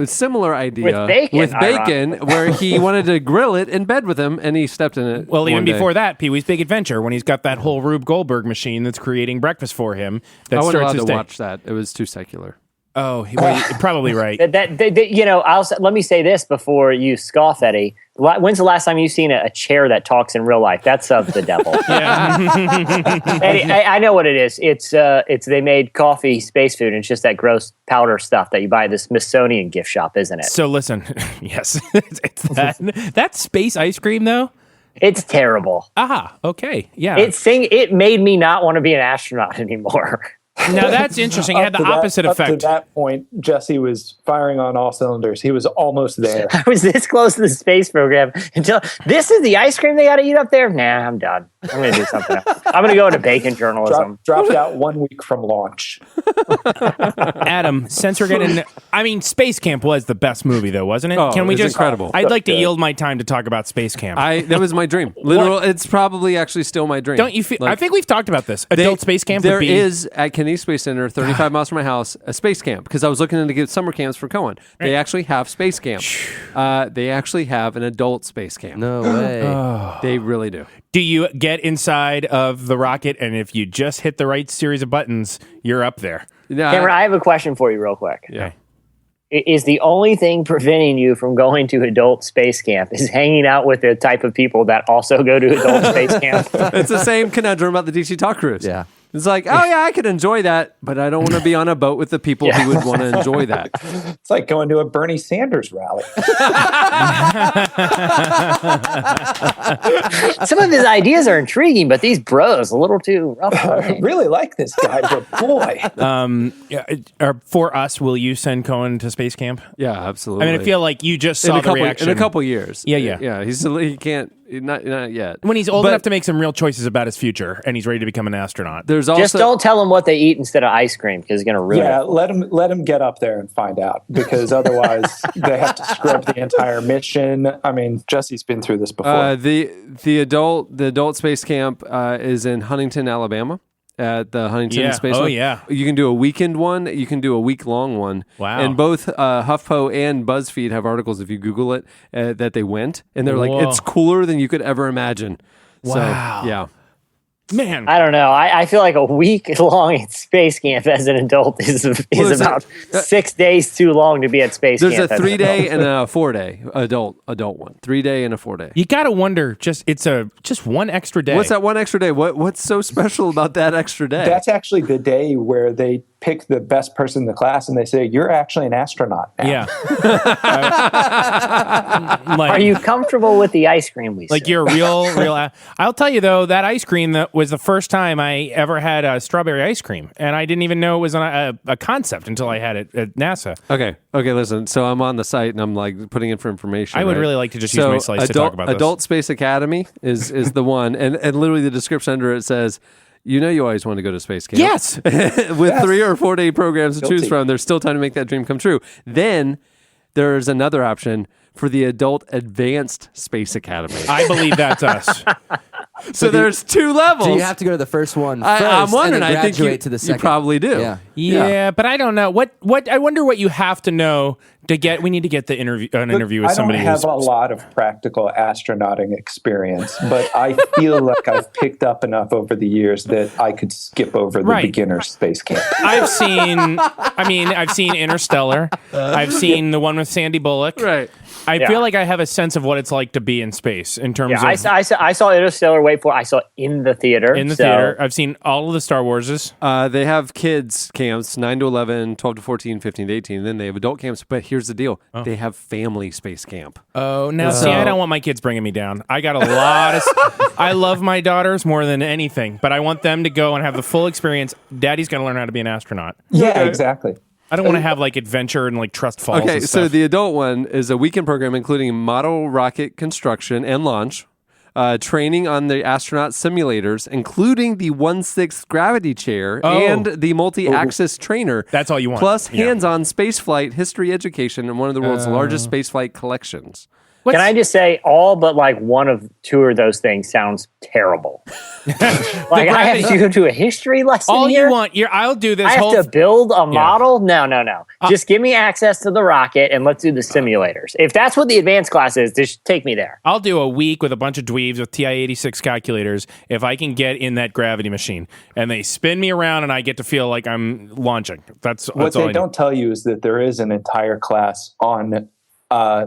similar idea with bacon, where he wanted to grill it in bed with him, and he stepped in it. Well, even one day. before that, Pee-wee's Big Adventure, when he's got that whole Rube Goldberg machine that's creating breakfast for him. That I wasn't starts allowed his to day. watch that. It was too secular. Oh, well, you're probably right. Let me say this before you scoff, Eddie. When's the last time you've seen a chair that talks in real life? That's of the devil. Eddie, I know what it is. It's they made coffee space food, and it's just that gross powder stuff that you buy at the Smithsonian gift shop, isn't it? So listen, yes, it's that space ice cream though. It's terrible. Okay, yeah. It made me not want to be an astronaut anymore. Now that's interesting. It had the opposite effect. Up to that point, Jesse was firing on all cylinders. He was almost there. I was this close to the space program until this is the ice cream they got to eat up there. Nah, I'm done. I'm going to do something else. I'm going to go into bacon journalism. Dropped out 1 week from launch. Adam, since we're getting, Space Camp was the best movie though, wasn't it? Oh, Can we it's just? incredible. I'd like to yield my time to talk about Space Camp. That was my dream. It's probably actually still my dream. Don't you feel? I think we've talked about this. Adult Space Camp. There is at Kennedy Space Center, 35 miles from my house, a space camp because I was looking to get summer camps for Cohen. They actually have space camp. They actually have an adult space camp. No way. They really do. Do you get inside of the rocket, and if you just hit the right series of buttons, you're up there? Cameron, I have a question for you real quick. Yeah. Is the only thing preventing you from going to adult space camp is hanging out with the type of people that also go to adult space camp? It's the same conundrum about the DC Talk Cruise. Yeah. It's like, oh yeah, I could enjoy that, but I don't want to be on a boat with the people who would want to enjoy that. It's like going to a Bernie Sanders rally. Some of his ideas are intriguing, but these bros a little too rough. I really like this guy, but boy. For us, will you send Cohen to space camp? Yeah, absolutely. I feel like you just saw the reaction in a couple years. Yeah. He can't. Not yet. When he's old enough to make some real choices about his future, and he's ready to become an astronaut. There's also just don't tell him what they eat instead of ice cream because it's going to ruin it. Yeah, let him get up there and find out because otherwise they have to scrub the entire mission. I mean, Jesse's been through this before. The adult space camp is in Huntington, Alabama. At the Huntington Space One. Yeah. You can do a weekend one. You can do a week-long one. Wow. And both HuffPo and BuzzFeed have articles, if you Google it, that they went. And they're like, it's cooler than you could ever imagine. Wow. So, yeah. Man, I don't know. I feel like a week long at space camp as an adult is about 6 days too long to be at space camp. There's a 3-day and a 4-day adult one. 3-day and a 4-day. You got to wonder, it's just one extra day. What's that one extra day? What's so special about that extra day? That's actually the day where they pick the best person in the class and they say, you're actually an astronaut now. Yeah. Are you comfortable with the ice cream we Like serve? you're a real. I'll tell you though, that ice cream that was the first time I ever had a strawberry ice cream, and I didn't even know it was a concept until I had it at NASA. Okay, listen. So I'm on the site and I'm like putting in for information. I would right? really like to just use my slice to talk about this. Adult Space Academy is the one, and literally the description under it says, you know, you always want to go to space camp. Yes. With 3 or 4 day programs to choose from, there's still time to make that dream come true. Then there's another option for the Adult Advanced Space Academy. I believe that's us. So there's 2 levels. So you have to go to the first one first, I'm wondering. and then I think graduate to the second. You probably do. Yeah. Yeah, but I don't know. What I wonder what you have to know to get. We need to get the interview with somebody. I don't have a lot of practical astronauting experience, but I feel like I've picked up enough over the years that I could skip over the beginner space camp. I've seen Interstellar. I've seen the one with Sandy Bullock. Right. I feel like I have a sense of what it's like to be in space in terms of. I saw Interstellar. Wait for it. I saw it in the theater. Theater. I've seen all of the Star Warses. They have kids camps, 9 to 11, 12 to 14, 15 to 18. Then they have adult camps. But here's the deal. They have family space camp. Oh, now see, I don't want my kids bringing me down. I got a lot of... I love my daughters more than anything, but I want them to go and have the full experience. Daddy's going to learn how to be an astronaut. Yeah, exactly. I don't want to have like adventure and like trust falls. Okay, and so stuff. the adult one is a weekend program including model rocket construction and launch, training on the astronaut simulators, including the 1/6 gravity chair and the multi-axis trainer. That's all you want. Plus hands-on spaceflight history education and one of the world's largest spaceflight collections. Can I just say, all but like 1 of 2 of those things sounds terrible. Like I have to go to a history lesson. All here? you want, I'll do this. I have to build a model. No. Just give me access to the rocket and let's do the simulators. If that's what the advanced class is, just take me there. I'll do a week with a bunch of dweebs with TI-86 calculators if I can get in that gravity machine and they spin me around and I get to feel like I'm launching. That's what all they don't tell you is that there is an entire class on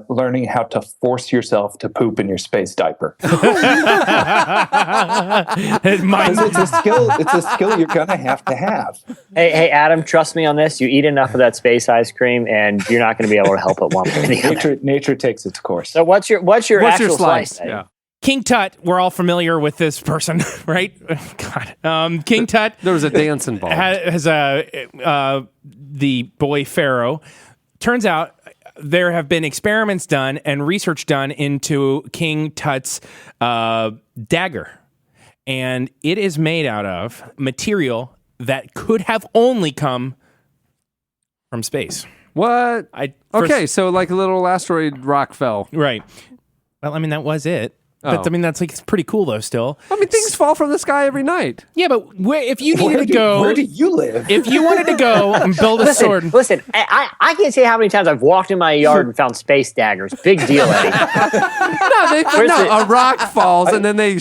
learning how to force yourself to poop in your space diaper. It's a skill. It's a skill you're gonna have to have. Hey, Adam, trust me on this. You eat enough of that space ice cream, and you're not going to be able to help it one way or the other. Nature takes its course. So what's your actual slice? Yeah. King Tut, we're all familiar with this person, right? God. King Tut. There was a dance involved. Has the boy Pharaoh. Turns out there have been experiments done and research done into King Tut's dagger. And it is made out of material that could have only come from space. What? So like a little asteroid rock fell. Right. Well, I mean, that was it. But I mean, that's like, it's pretty cool though still. I mean, things fall from the sky every night. Yeah, but if you needed to go... Where do you live? If you wanted to go and build a sword... Listen, I can't say how many times I've walked in my yard and found space daggers. Big deal, Eddie. A rock falls and then they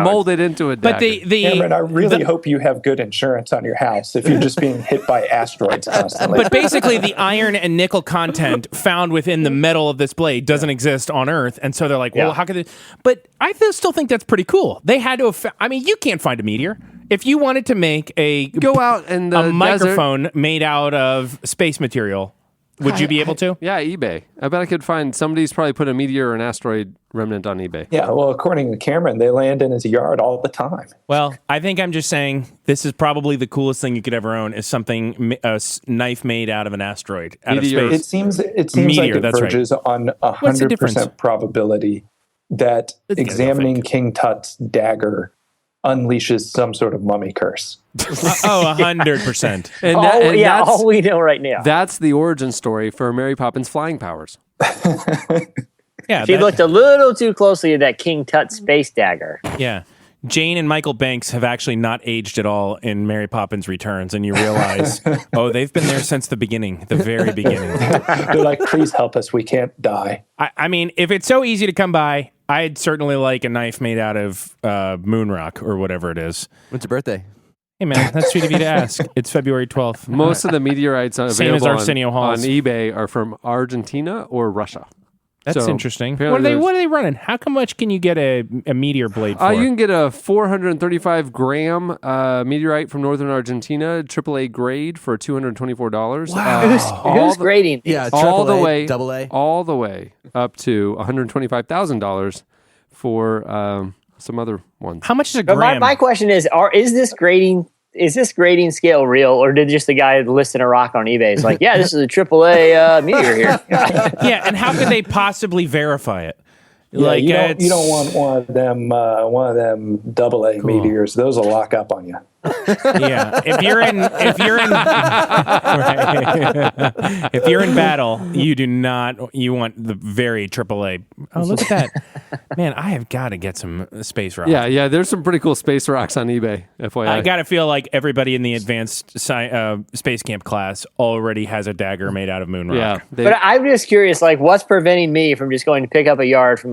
mold it into a dagger. But Cameron, I really hope you have good insurance on your house if you're just being hit by asteroids constantly. But basically, the iron and nickel content found within the metal of this blade doesn't exist on Earth, and so they're like, well, how could they... But I still think that's pretty cool. They had to have... I mean, you can't find a meteor. If you wanted to make a microphone made out of space material, would you be able to? Yeah, eBay. I bet I could find somebody's probably put a meteor or an asteroid remnant on eBay. Yeah, well, according to Cameron, they land in his yard all the time. Well, I think I'm just saying this is probably the coolest thing you could ever own is something, a knife made out of an asteroid, out of space. It seems Meteor, like it verges on 100% probability that examining King Tut's dagger unleashes some sort of mummy curse. 100%. And all we know right now. That's the origin story for Mary Poppins' flying powers. Yeah, she looked a little too closely at that King Tut space dagger. Yeah. Jane and Michael Banks have actually not aged at all in Mary Poppins Returns, and you realize, they've been there since the beginning, the very beginning. They're like, please help us, we can't die. I mean, if it's so easy to come by, I'd certainly like a knife made out of moon rock or whatever it is. When's your birthday? Hey, man, that's sweet of you to ask. It's February 12th. Most of the meteorites Same as available Arsenio on Halls. eBay are from Argentina or Russia. That's So, interesting. apparently What are they running? How much can you get a meteor blade for? You can get a 435 gram meteorite from northern Argentina, AAA grade for $224. Wow. Who's grading these? Yeah, all the AAA, way, AA. all the way up to $125,000 for some other ones. How much is a But gram? my question is is this grading scale real, or did just the guy listing a rock on eBay is like, yeah, this is a AAA meteor here? Yeah, and how could they possibly verify it? Yeah, Like you don't want one of them AA meteors. Those will lock up on you. Yeah, if you're in battle, you want the very AAA. Oh, look at that, man! I have got to get some space rocks. Yeah, there's some pretty cool space rocks on eBay. FYI, I got to feel like everybody in the advanced space camp class already has a dagger made out of moon rock. Yeah, But I'm just curious, like, what's preventing me from just going to pick up a rock from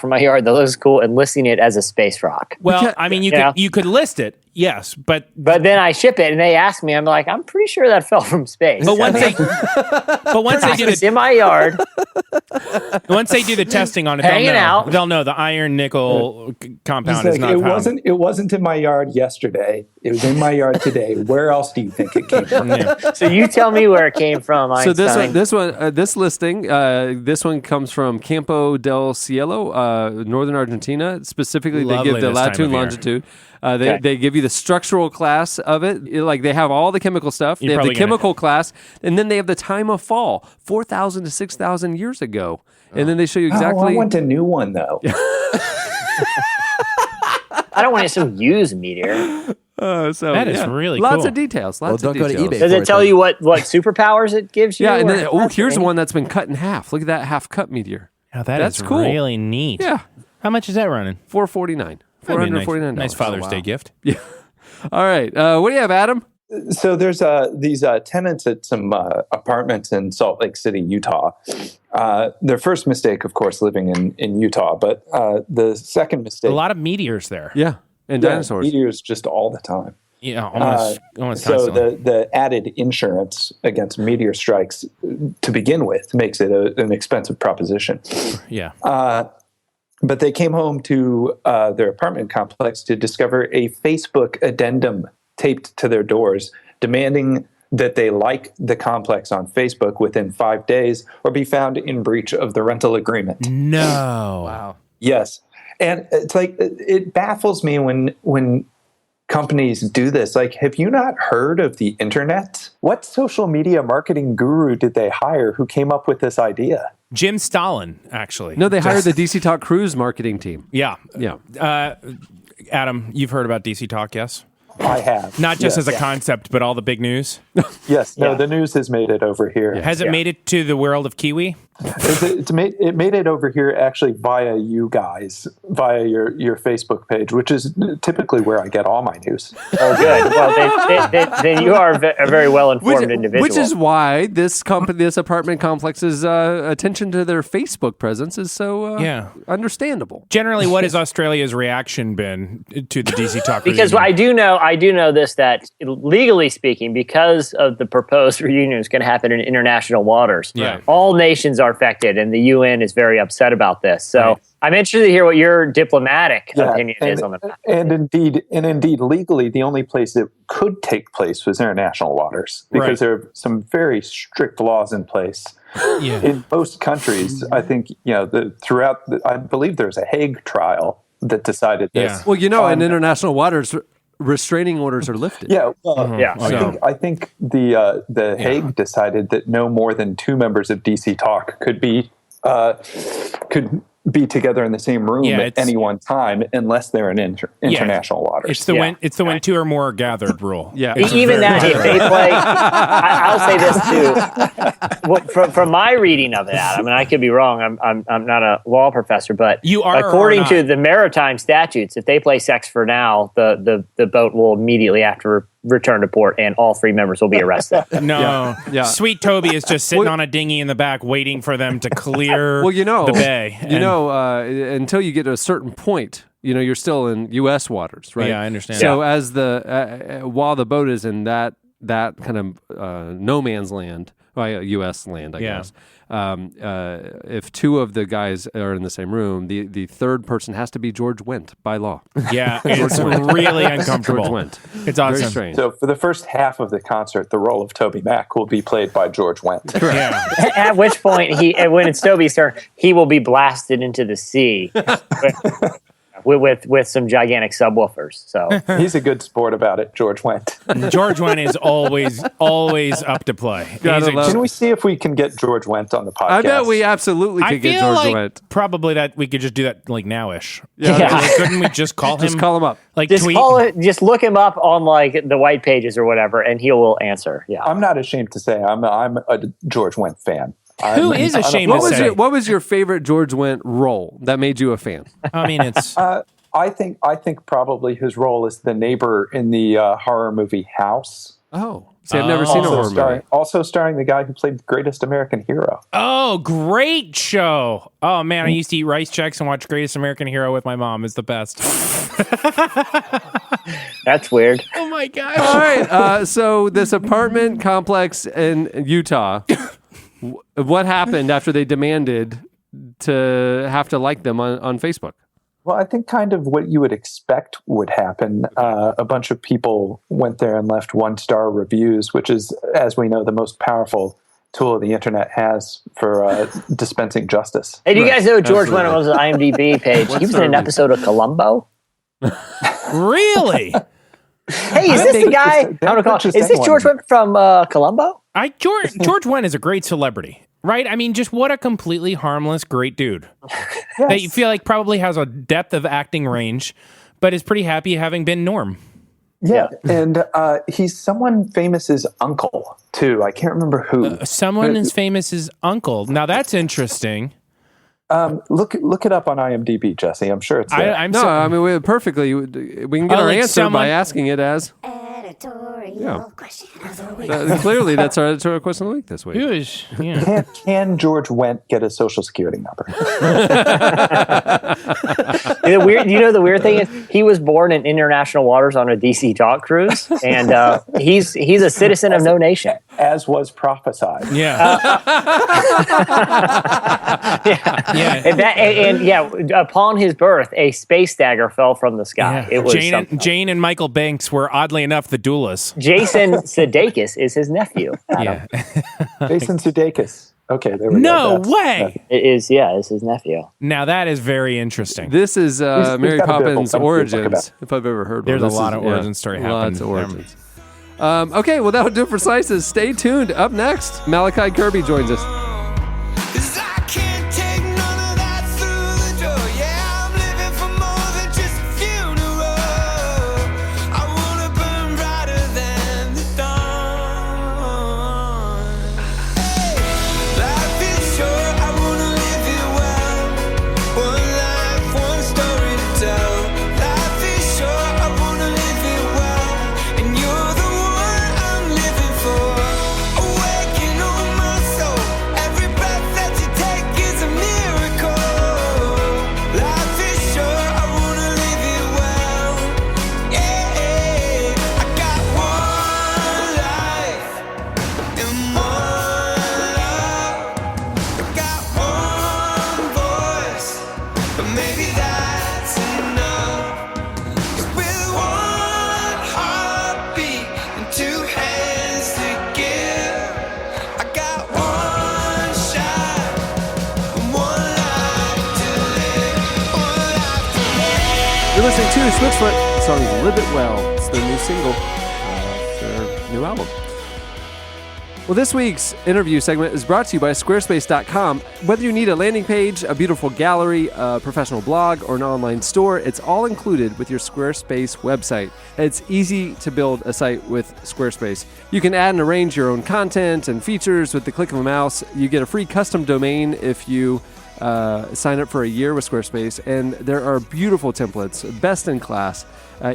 my yard that looks cool and listing it as a space rock? Well, I mean, you could list it, yes, but then I ship it and they ask me, I'm like, I'm pretty sure that fell from space. But once they do it's in my yard, once they do the testing on it, they'll know the iron nickel compound is not found. It wasn't in my yard yesterday. It was in my yard today. Where else do you think it came from? So you tell me where it came from. Einstein. So this listing, this one comes from Campo del Cielo, northern Argentina. Specifically, Lovely they give the this time latitude of and year. longitude. They give you the structural class of it. Like they have all the chemical stuff. You're they have the probably gonna- chemical class, and then they have the time of fall, 4,000 to 6,000 years ago. And then they show you exactly. Oh, I want a new one though. I don't want some used meteor. So That is really lots cool. of details. Well, Lots don't of go to details. eBay. Does it tell you what superpowers it gives you? Yeah, and then, or- here's one that's been cut in half. Look at that half cut meteor. Now That's is cool. really neat. Yeah, How much is that running? $449. $449. Nice Father's Day gift. Yeah. All right. What do you have, Adam? So there's these tenants at some apartments in Salt Lake City, Utah. Their first mistake, of course, living in Utah, but the second mistake. A lot of meteors there. Yeah, and dinosaurs. Meteors just all the time. Yeah, almost So constantly. the added insurance against meteor strikes to begin with makes it an expensive proposition. Yeah. But they came home to their apartment complex to discover a Facebook addendum taped to their doors, demanding that they like the complex on Facebook within 5 days or be found in breach of the rental agreement. No. Wow. Yes. And it's like, it baffles me when companies do this. Like, have you not heard of the internet? What social media marketing guru did they hire who came up with this idea? Jim Stalin, actually. No, they hired the DC Talk Cruise marketing team. Yeah. Yeah. Adam, you've heard about DC Talk, yes? I have. Not just as a concept, but all the big news. Yes. No, the news has made it over here. Has it made it to the world of Kiwi? It made it over here actually via you guys, via your Facebook page, which is typically where I get all my news. Oh, good. Well, then you are a very well-informed individual. Which is why this apartment complex's attention to their Facebook presence is so understandable. Generally, what has Australia's reaction been to the DC Talk Because reunion? I do know this, that legally speaking, because of the proposed reunion is going to happen in international waters, all nations are affected, and the UN is very upset about this. So I'm interested to hear what your diplomatic opinion is on the matter. And indeed, legally, the only place it could take place was international waters, because there are some very strict laws in place. In most countries, I think, I believe there's a Hague trial that decided this. Well, in international waters, restraining orders are lifted. Yeah, I think the Hague decided that no more than two members of DC Talk could be together in the same room at any one time unless they're in international waters. It's the when two or more are gathered rule. Even that, if they play, I'll say this too. Well, from my reading of it, Adam, and I could be wrong. I'm not a law professor, but you are. According to the maritime statutes, if they play "Sex for Now," the boat will immediately after return to port, and all 3 members will be arrested. No. Yeah. Sweet Toby is just sitting on a dinghy in the back waiting for them to clear the bay. Until you get to a certain point, you're still in U.S. waters, right? Yeah, I understand. So as while the boat is in that kind of no man's land, U.S. land, I guess. If 2 of the guys are in the same room, the third person has to be George Wendt by law. Yeah, it's really uncomfortable. George Wendt. It's awesome. Very strange. So for the first half of the concert, the role of Toby Mac will be played by George Wendt. Yeah. At which point, when it's Toby's turn, he will be blasted into the sea with some gigantic subwoofers. So he's a good sport about it, George Wendt. George Wendt is always up to play. Can we see if we can get George Wendt on the podcast? I bet we absolutely could get George Wendt. Probably that we could just do that like now-ish. Yeah. Couldn't we just call him? Just call him up. Like just look him up on like the white pages or whatever, and he will answer. Yeah, I'm not ashamed to say I'm a George Wendt fan. Who is ashamed to say? What was your favorite George Wendt role that made you a fan? I mean, it's. I think probably his role as the neighbor in the horror movie House. Oh, see, I've never seen a horror movie. Also starring the guy who played the Greatest American Hero. Oh, great show! Oh man, I used to eat rice checks and watch Greatest American Hero with my mom. It's the best. That's weird. Oh my gosh! All right, so this apartment complex in Utah. What happened after they demanded to have to like them on Facebook? Well, I think kind of what you would expect would happen. A bunch of people went there and left 1-star reviews, which is, as we know, the most powerful tool the internet has for dispensing justice. Hey, do you guys know George Wendt was on the IMDb page? He was in an episode of Columbo. Really? Hey, is this the guy? Is this George Wendt from Columbo? George Wendt is a great celebrity, right? I mean, just what a completely harmless, great dude. Yes. That you feel like probably has a depth of acting range, but is pretty happy having been Norm. Yeah, and he's someone famous as Uncle, too. I can't remember who. Someone as famous as Uncle. Now, that's interesting. Look it up on IMDb, Jesse. I'm sure it's there. I mean, we can get our answer by asking it as editorial question of the week. Clearly, that's our editorial question of the week this week. Can George Wendt get a social security number? The weird thing is he was born in international waters on a DC dock cruise, and he's a citizen of no nation, as was prophesied. Yeah. Upon his birth, a space dagger fell from the sky. Yeah. It was Jane and Michael Banks were oddly enough the duelists. Jason Sudeikis is his nephew. Yeah. Jason Sudeikis. Okay, there we go. No way. It's his nephew. Now that is very interesting. This is Mary Poppins Origins, if I've ever heard one. There's a lot of origin story happening. Lots of origins. Okay, well, that'll do it for Slices. Stay tuned. Up next, Malachi Kirby joins us. You're listening to Switchfoot. The song is Live It Well. It's their new single, their new album. Well, this week's interview segment is brought to you by Squarespace.com. Whether you need a landing page, a beautiful gallery, a professional blog, or an online store, it's all included with your Squarespace website. It's easy to build a site with Squarespace. You can add and arrange your own content and features with the click of a mouse. You get a free custom domain if you sign up for a year with Squarespace, and there are beautiful templates, best in class,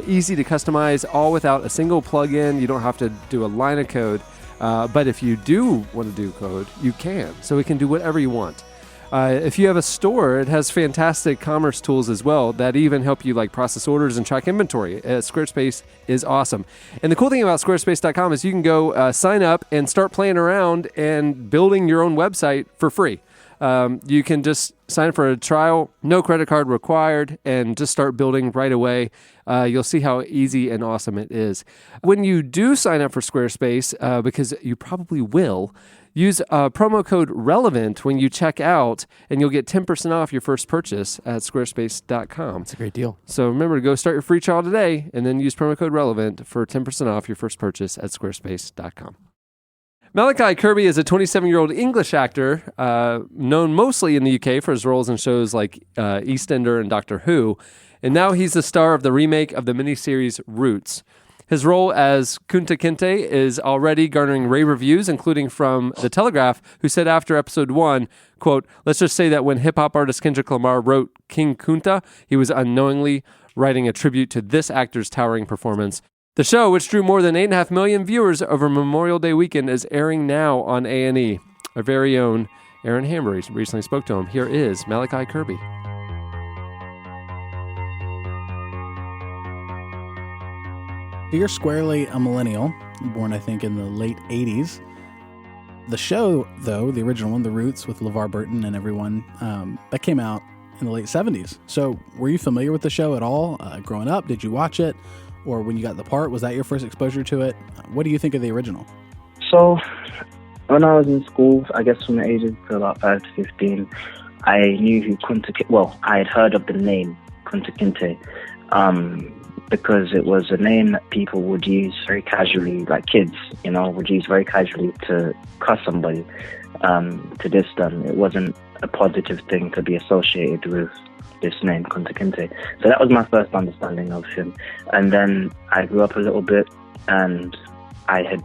easy to customize, all without a single plugin. You don't have to do a line of code. But if you do want to do code, you can. So it can do whatever you want. If you have a store, it has fantastic commerce tools as well that even help you like process orders and track inventory. Squarespace is awesome. And the cool thing about Squarespace.com is you can go sign up and start playing around and building your own website for free. You can just sign up for a trial, no credit card required, and just start building right away. You'll see how easy and awesome it is. When you do sign up for Squarespace, because you probably will, use promo code RELEVANT when you check out, and you'll get 10% off your first purchase at squarespace.com. It's a great deal. So remember to go start your free trial today, and then use promo code RELEVANT for 10% off your first purchase at squarespace.com. Malachi Kirby is a 27-year-old English actor, known mostly in the UK for his roles in shows like EastEnder and Doctor Who, and now he's the star of the remake of the miniseries Roots. His role as Kunta Kinte is already garnering rave reviews, including from The Telegraph, who said after episode 1, quote, "Let's just say that when hip-hop artist Kendrick Lamar wrote King Kunta, he was unknowingly writing a tribute to this actor's towering performance." The show, which drew more than 8.5 million viewers over Memorial Day weekend, is airing now on A&E. Our very own Aaron Hambury recently spoke to him. Here is Malachi Kirby. You're squarely a millennial, born I think in the late 80s. The show, though, the original one, The Roots with LeVar Burton and everyone, that came out in the late 70s. So were you familiar with the show at all growing up? Did you watch it? Or when you got the part, was that your first exposure to it? What do you think of the original? So when I was in school, I guess from the ages of about 5 to 15, I knew who Kunta Kinte, well, I had heard of the name Kunta Kinte, because it was a name that people would use very casually, like kids, would use very casually to cuss somebody, to diss them. It wasn't a positive thing to be associated with this name, Kunta Kinte. So that was my first understanding of him. And then I grew up a little bit, and I had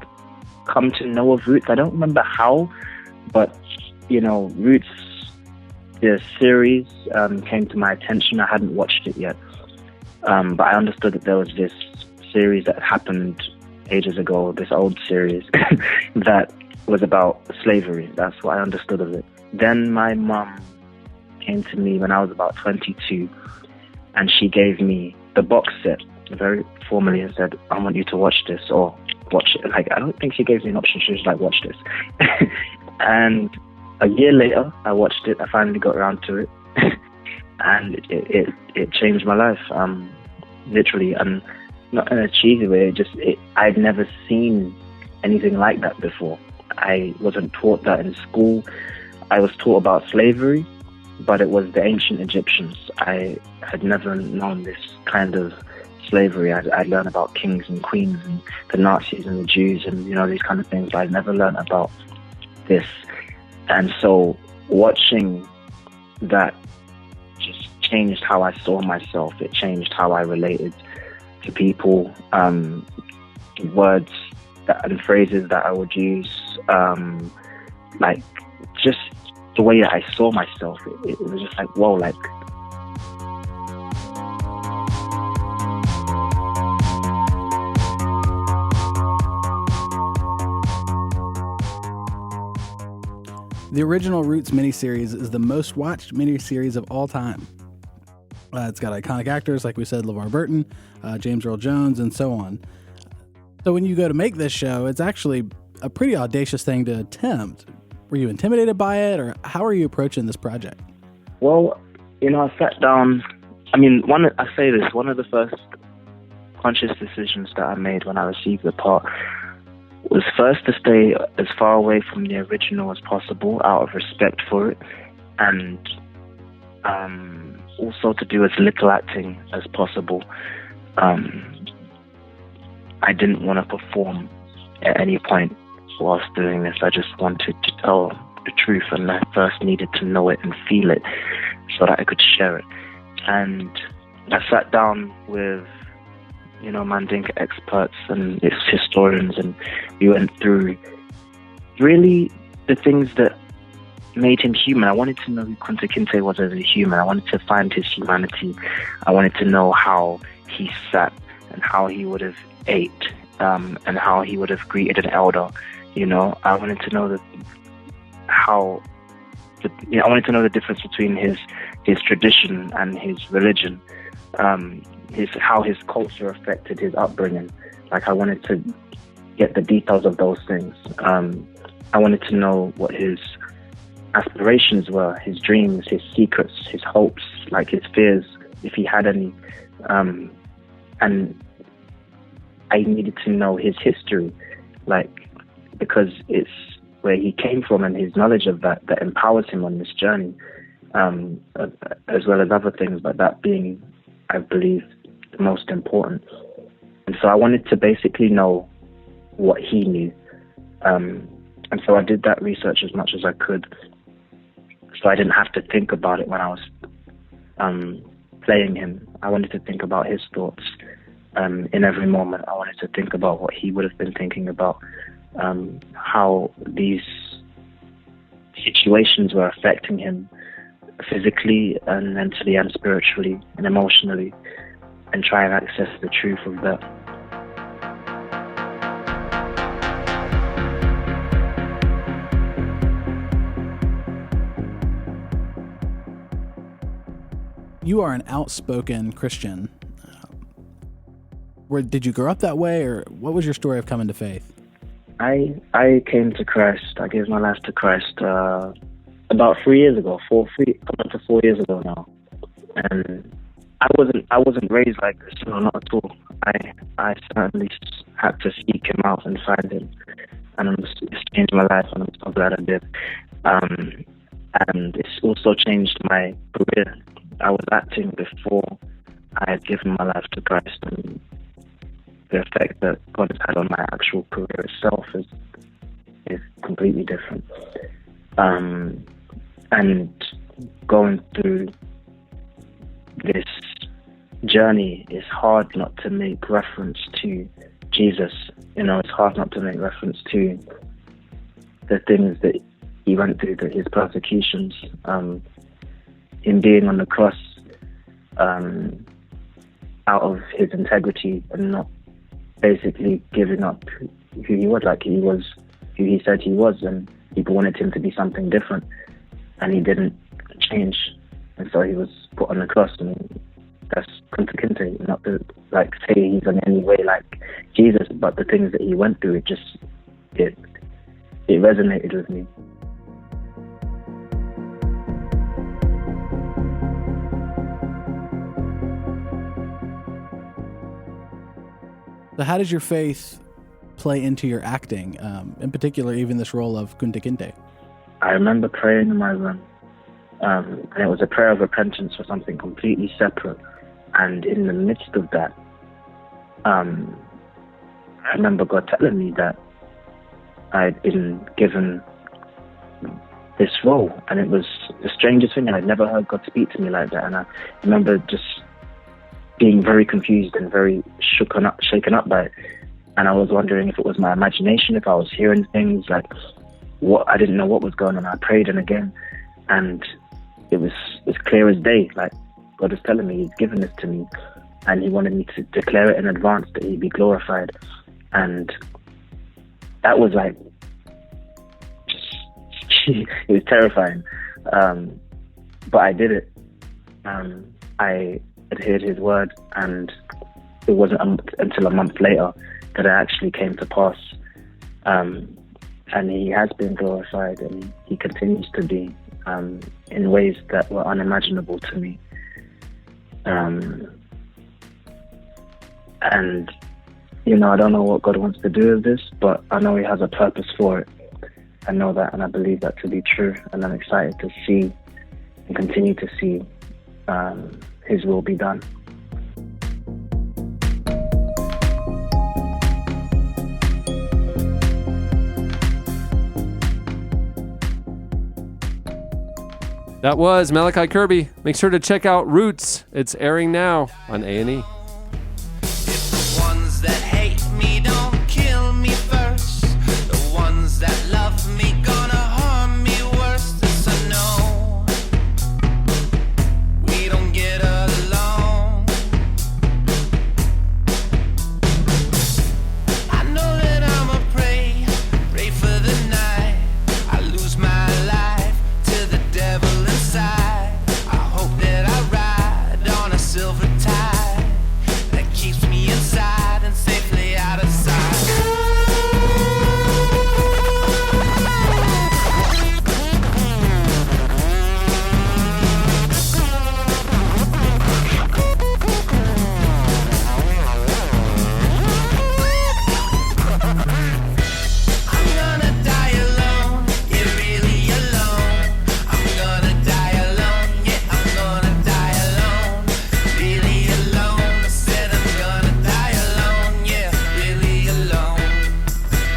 come to know of Roots. I don't remember how, but, Roots, the series, came to my attention. I hadn't watched it yet. But I understood that there was this series that happened ages ago, this old series, that was about slavery. That's what I understood of it. Then my mum came to me when I was about 22, and she gave me the box set very formally and said, "I want you to watch this," or watch it. Like, I don't think she gave me an option. She was like, "Watch this." And a year later, I watched it. I finally got around to it. And it changed my life, literally, and not in a cheesy way. I'd never seen anything like that before. I wasn't taught that in school. I was taught about slavery, but it was the ancient Egyptians. I had never known this kind of slavery. I'd learned about kings and queens and the Nazis and the Jews and these kind of things, but I'd never learned about this. And so watching that just changed how I saw myself. It changed how I related to people, words and phrases that I would use, like just the way that I saw myself. It was just like, whoa, like. The original Roots miniseries is the most watched miniseries of all time. It's got iconic actors, like we said, LeVar Burton, James Earl Jones, and so on. So when you go to make this show, it's actually a pretty audacious thing to attempt. Were you intimidated by it, or how are you approaching this project? Well, I sat down. One of the first conscious decisions that I made when I received the part was first to stay as far away from the original as possible out of respect for it, and also to do as little acting as possible. I didn't want to perform at any point whilst doing this. I just wanted to tell the truth, and I first needed to know it and feel it so that I could share it. And I sat down with Mandinka experts and its historians, and we went through really the things that made him human. I wanted to know who Kunta Kinte was as a human. I wanted to find his humanity. I wanted to know how he sat and how he would have ate, and how he would have greeted an elder. I wanted to know I wanted to know the difference between his tradition and his religion, how his culture affected his upbringing. Like, I wanted to get the details of those things. I wanted to know what his aspirations were, his dreams, his secrets, his hopes, like his fears, if he had any. And I needed to know his history, because it's where he came from and his knowledge of that empowers him on this journey, as well as other things, but that being, I believe, the most important. And so I wanted to basically know what he knew. And so I did that research as much as I could, so I didn't have to think about it when I was playing him. I wanted to think about his thoughts in every moment. I wanted to think about what he would have been thinking about, how these situations were affecting him physically and mentally and spiritually and emotionally, and try and access the truth of that. You are an outspoken Christian. Did you grow up that way, or what was your story of coming to faith? I came to Christ. I gave my life to Christ about 3 years ago, coming up to 4 years ago now. And I wasn't raised like this, not at all. I certainly had to seek him out and find him, and it's changed my life, and I'm so glad I did. And it's also changed my career. I was acting before I had given my life to Christ, and the effect that God has had on my actual career itself is completely different. And going through this journey, it's hard not to make reference to Jesus. It's hard not to make reference to the things that he went through, his persecutions, him being on the cross, out of his integrity and not basically giving up who he was. Like, he was who he said he was, and people wanted him to be something different, and he didn't change, and so he was put on the cross. And that's Kunta Kinte, not to say he's in any way like Jesus, but the things that he went through, it resonated with me. So how does your faith play into your acting, in particular, even this role of Kunta Kinte? I remember praying in my room, and it was a prayer of repentance for something completely separate. And in the midst of that, I remember God telling me that I'd been given this role, and it was the strangest thing, and I'd never heard God speak to me like that. And I remember just being very confused and very shaken up by it. And I was wondering if it was my imagination, if I was hearing things, I didn't know what was going on. I prayed, and again, and it was as clear as day. God was telling me he's given this to me, and he wanted me to declare it in advance that he'd be glorified. And that was it was terrifying. But I did it. I adhered his word, and it wasn't until a month later that it actually came to pass. And he has been glorified, and he continues to be, in ways that were unimaginable to me. And I don't know what God wants to do with this, but I know he has a purpose for it. I know that, and I believe that to be true, and I'm excited to see and continue to see his will be done. That was Malachi Kirby. Make sure to check out Roots. It's airing now on A&E. Ones that hate me don't kill me first. The ones that love me gonna harm me worse. The sun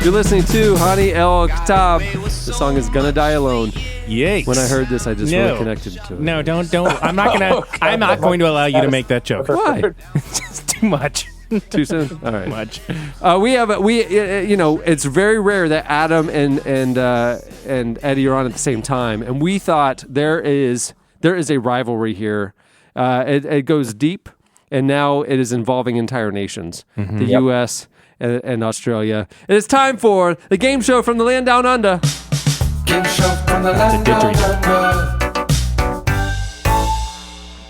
You're listening to Hani El Kitab. The song is Gonna Die Alone. Yikes. When I heard this, I just really connected to it. No, don't. I'm not going to allow you to make that joke. Why? Just too much. Too soon? All right. Much. It's very rare that Adam and Eddie are on at the same time, and we thought there is a rivalry here. It goes deep, and now it is involving entire nations, the U.S. and Australia. It is time for the game show from the land down under. Game show from the land down under.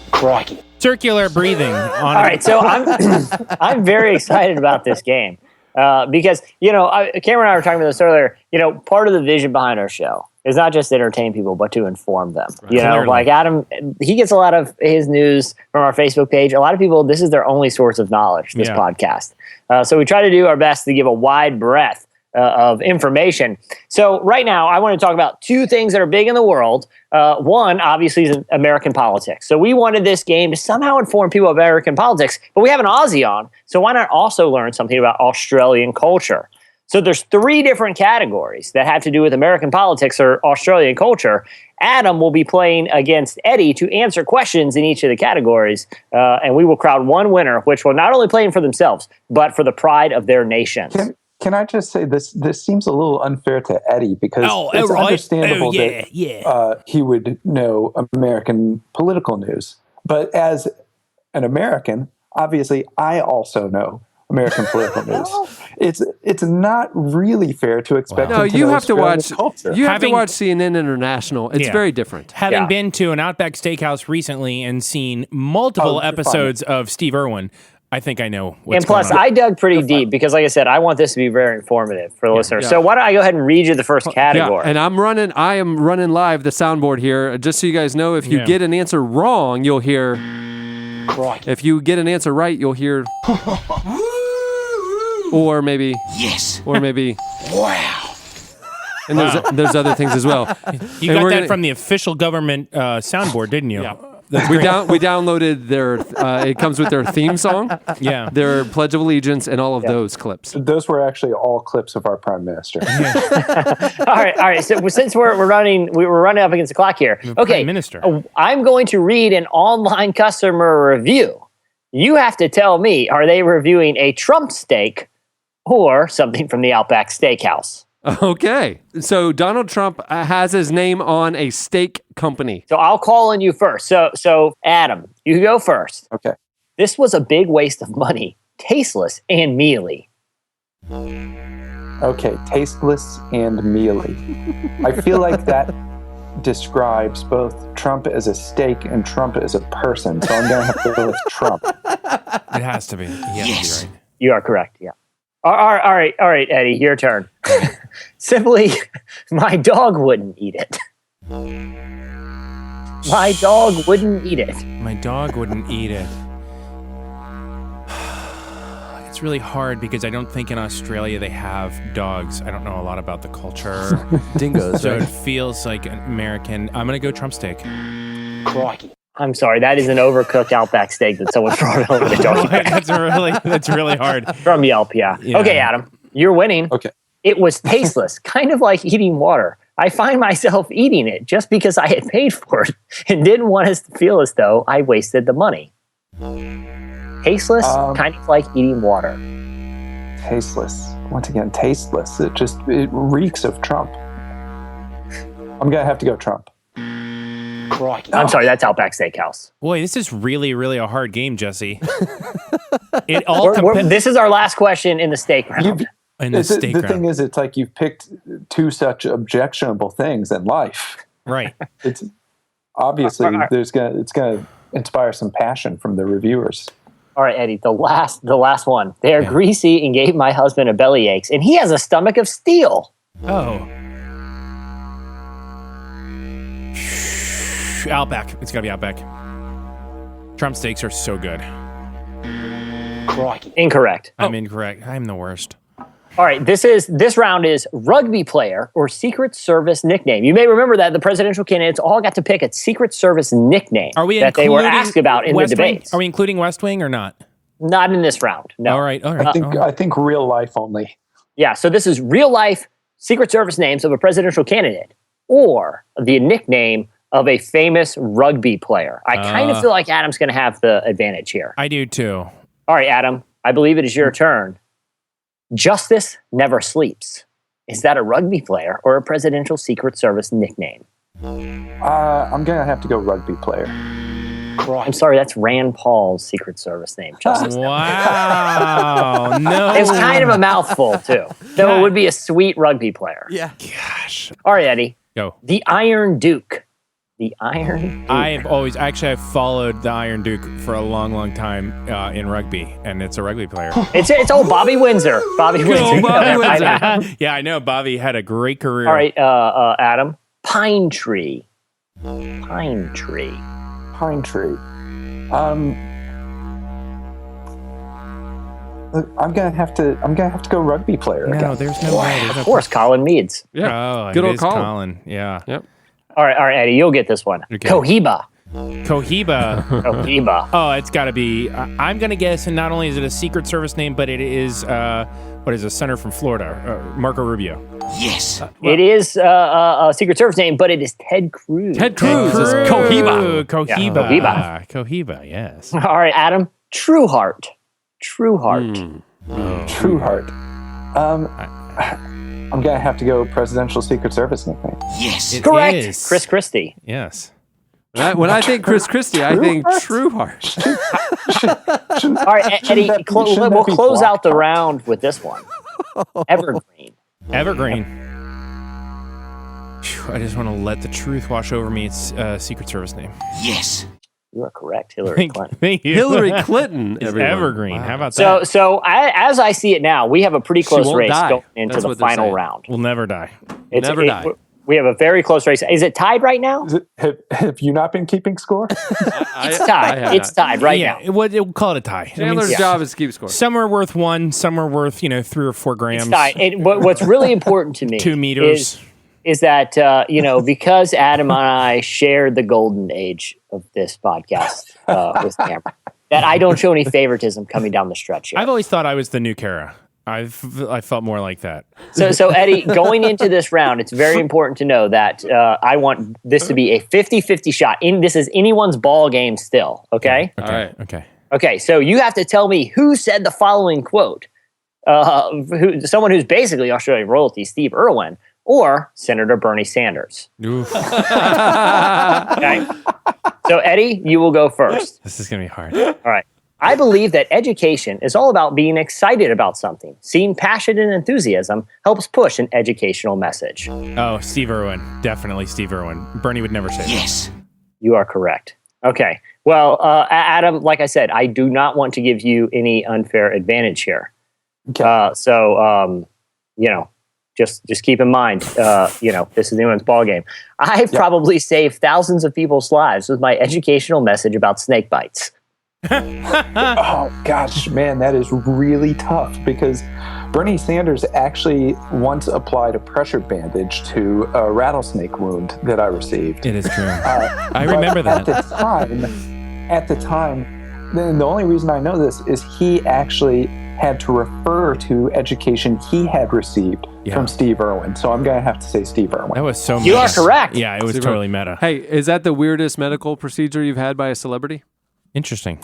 Crikey. Circular breathing. All right, so I'm very excited about this game because Cameron and I were talking about this earlier. Part of the vision behind our show is not just to entertain people, but to inform them. Right. Like Adam, he gets a lot of his news from our Facebook page. A lot of people, this is their only source of knowledge. This podcast. So we try to do our best to give a wide breadth of information. So right now, I want to talk about two things that are big in the world. One, obviously, is American politics. So we wanted this game to somehow inform people about American politics, but we have an Aussie on, so why not also learn something about Australian culture? So there's 3 different categories that have to do with American politics or Australian culture. Adam will be playing against Eddie to answer questions in each of the categories, and we will crown one winner, which will not only play for themselves, but for the pride of their nation. Can I just say this seems a little unfair to Eddie because it's understandable that he would know American political news. But as an American, obviously, I also know American political news. It's not really fair to expect him to you know have to watch Australian culture. You have to watch CNN International. It's very different. Having been to an Outback Steakhouse recently and seen multiple episodes of Steve Irwin, I think I know what's And plus, going on. I dug pretty deep because, like I said, I want this to be very informative for the listeners. Yeah. So why don't I go ahead and read you the first category? Yeah, and I am running live the soundboard here, just so you guys know. If you get an answer wrong, you'll hear. If you get an answer right, you'll hear. Or maybe. Yes. Or maybe. Wow. And there's other things as well. You got that from the official government soundboard, didn't you? Yeah. We downloaded their. It comes with their theme song. Yeah. Their Pledge of Allegiance and all of those clips. Those were actually all clips of our prime minister. All right. So since we're running up against the clock here. Okay, Prime Minister. I'm going to read an online customer review. You have to tell me: are they reviewing a Trump steak or something from the Outback Steakhouse? Okay. So Donald Trump has his name on a steak company. So I'll call on you first. So Adam, you go first. Okay. This was a big waste of money, tasteless and mealy. Okay, tasteless and mealy. I feel like that describes both Trump as a steak and Trump as a person, so I'm going to have to go with Trump. It has to be. Yes. Right. You are correct, yeah. All right, Eddie, your turn. Simply, my dog wouldn't eat it. My dog wouldn't eat it. My dog wouldn't eat it. It's really hard because I don't think in Australia they have dogs. I don't know a lot about the culture. Dingoes, So right? it feels like an American. I'm going to go Trump steak. Crikey. I'm sorry, that is an overcooked Outback steak that someone brought over the dog. That's really hard. From Yelp, yeah. Okay, Adam, you're winning. Okay. It was tasteless, kind of like eating water. I find myself eating it just because I had paid for it and didn't want us to feel as though I wasted the money. Tasteless, kind of like eating water. Tasteless. Once again, tasteless. It reeks of Trump. I'm going to have to go Trump. Crikey. I'm sorry, that's Outback Steakhouse. Boy, this is really, really a hard game, Jesse. This is our last question in the steak round. The thing is, it's like you've picked two such objectionable things in life. Right. It's obviously it's going to inspire some passion from the reviewers. All right, Eddie, the last one. They are greasy and gave my husband a bellyache, and he has a stomach of steel. Oh. Outback. It's got to be Outback. Trump steaks are so good. Crikey. Incorrect. I'm incorrect. I'm the worst. All right, this round is rugby player or Secret Service nickname. You may remember that the presidential candidates all got to pick a Secret Service nickname that they were asked about in the debates. Are we including West Wing or not? Not in this round. No. All right. I think real life only. Yeah, so this is real life Secret Service names of a presidential candidate or the nickname of a famous rugby player. I kind of feel like Adam's going to have the advantage here. I do too. All right, Adam, I believe it is your turn. Justice never sleeps. Is that a rugby player or a presidential Secret Service nickname? I'm going to have to go rugby player. I'm sorry, that's Rand Paul's Secret Service name. Justice Wow. No. It's kind of a mouthful, too. Though it would be a sweet rugby player. Yeah. Gosh. All right, Eddie. Go. The Iron Duke. The Iron Duke. I've followed the Iron Duke for a long, long time in rugby, and it's a rugby player. It's old Bobby Windsor. Bobby Windsor. Bobby Windsor. Yeah, I know. Bobby had a great career. All right, Adam. Pine Tree. Pine Tree. Pine Tree. I'm gonna have to go rugby player. No, again. there's no way. Of course, Colin Meads. Yeah. Oh, Good old it is Colin. Yeah. Yep. All right, Eddie, you'll get this one. Okay. Cohiba. Cohiba. Oh, it's got to be. I'm going to guess, and not only is it a Secret Service name, but it is, what is a senator from Florida, Marco Rubio. Yes. It is a Secret Service name, but it is Ted Cruz. Ted Cruz is Cohiba. Cohiba. Yeah, Cohiba, yes. All right, Adam. Trueheart. Trueheart. I'm gonna have to go presidential Secret Service nickname. Yes. It Correct. is. Chris Christie. Yes. When I think Chris Christie, I think Trueheart. All right, Eddie, we'll close out the round with this one. Evergreen. Evergreen. Phew, I just want to let the truth wash over me. It's Secret Service name. Yes. You are correct, Hillary Clinton. Thank you. Hillary Clinton is everyone. Evergreen. Wow. How about that? As I see it now, we have a pretty close won't race die. going into That's the what they're final saying. round. We'll never die. Never die. We have a very close race. Is it tied right now? Have you not been keeping score? It's tied. It's tied right now. We'll call it a tie. Chandler's job is to keep score. Some are worth 1, some are worth 3 or 4 grams. It's tied. And what's really important to me 2 meters. is that because Adam and I shared the golden age of this podcast with Cameron, that I don't show any favoritism coming down the stretch here. I've always thought I was the new Kara. I felt more like that. So Eddie, going into this round, it's very important to know that I want this to be a 50-50 shot. This is anyone's ball game still, okay? All right. Okay, so you have to tell me who said the following quote. Someone who's basically Australian royalty, Steve Irwin, or Senator Bernie Sanders. Oof. Okay? So Eddie, you will go first. This is going to be hard. All right. I believe that education is all about being excited about something. Seeing passion and enthusiasm helps push an educational message. Oh, Steve Irwin. Definitely Steve Irwin. Bernie would never say that. Yes. You are correct. Okay. Well, Adam, like I said, I do not want to give you any unfair advantage here. Okay. Just keep in mind, this is anyone's ball game. I've probably saved thousands of people's lives with my educational message about snake bites. Oh gosh, man, that is really tough because Bernie Sanders actually once applied a pressure bandage to a rattlesnake wound that I received. It is true. I remember that. At the time, the only reason I know this is he actually had to refer to education he had received from Steve Irwin. So I'm going to have to say Steve Irwin. That was so You are correct. Yeah, it was Steve totally Irwin. meta. Hey, is that the weirdest medical procedure you've had by a celebrity? Interesting.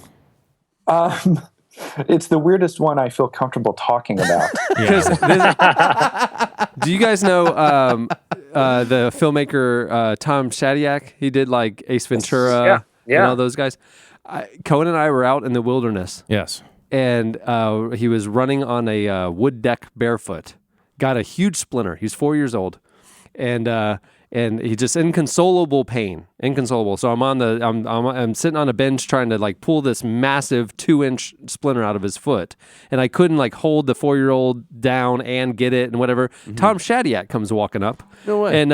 It's the weirdest one I feel comfortable talking about. Do you guys know the filmmaker Tom Shadyac? He did like Ace Ventura and all those guys. Cohen and I were out in the wilderness. Yes. And he was running on a wood deck barefoot. Got a huge splinter. He's 4 years old. And he just inconsolable pain, inconsolable. So I'm sitting on a bench trying to like pull this massive 2-inch splinter out of his foot, and I couldn't like hold the 4-year-old down and get it and whatever. Mm-hmm. Tom Shadyac comes walking up, no way, and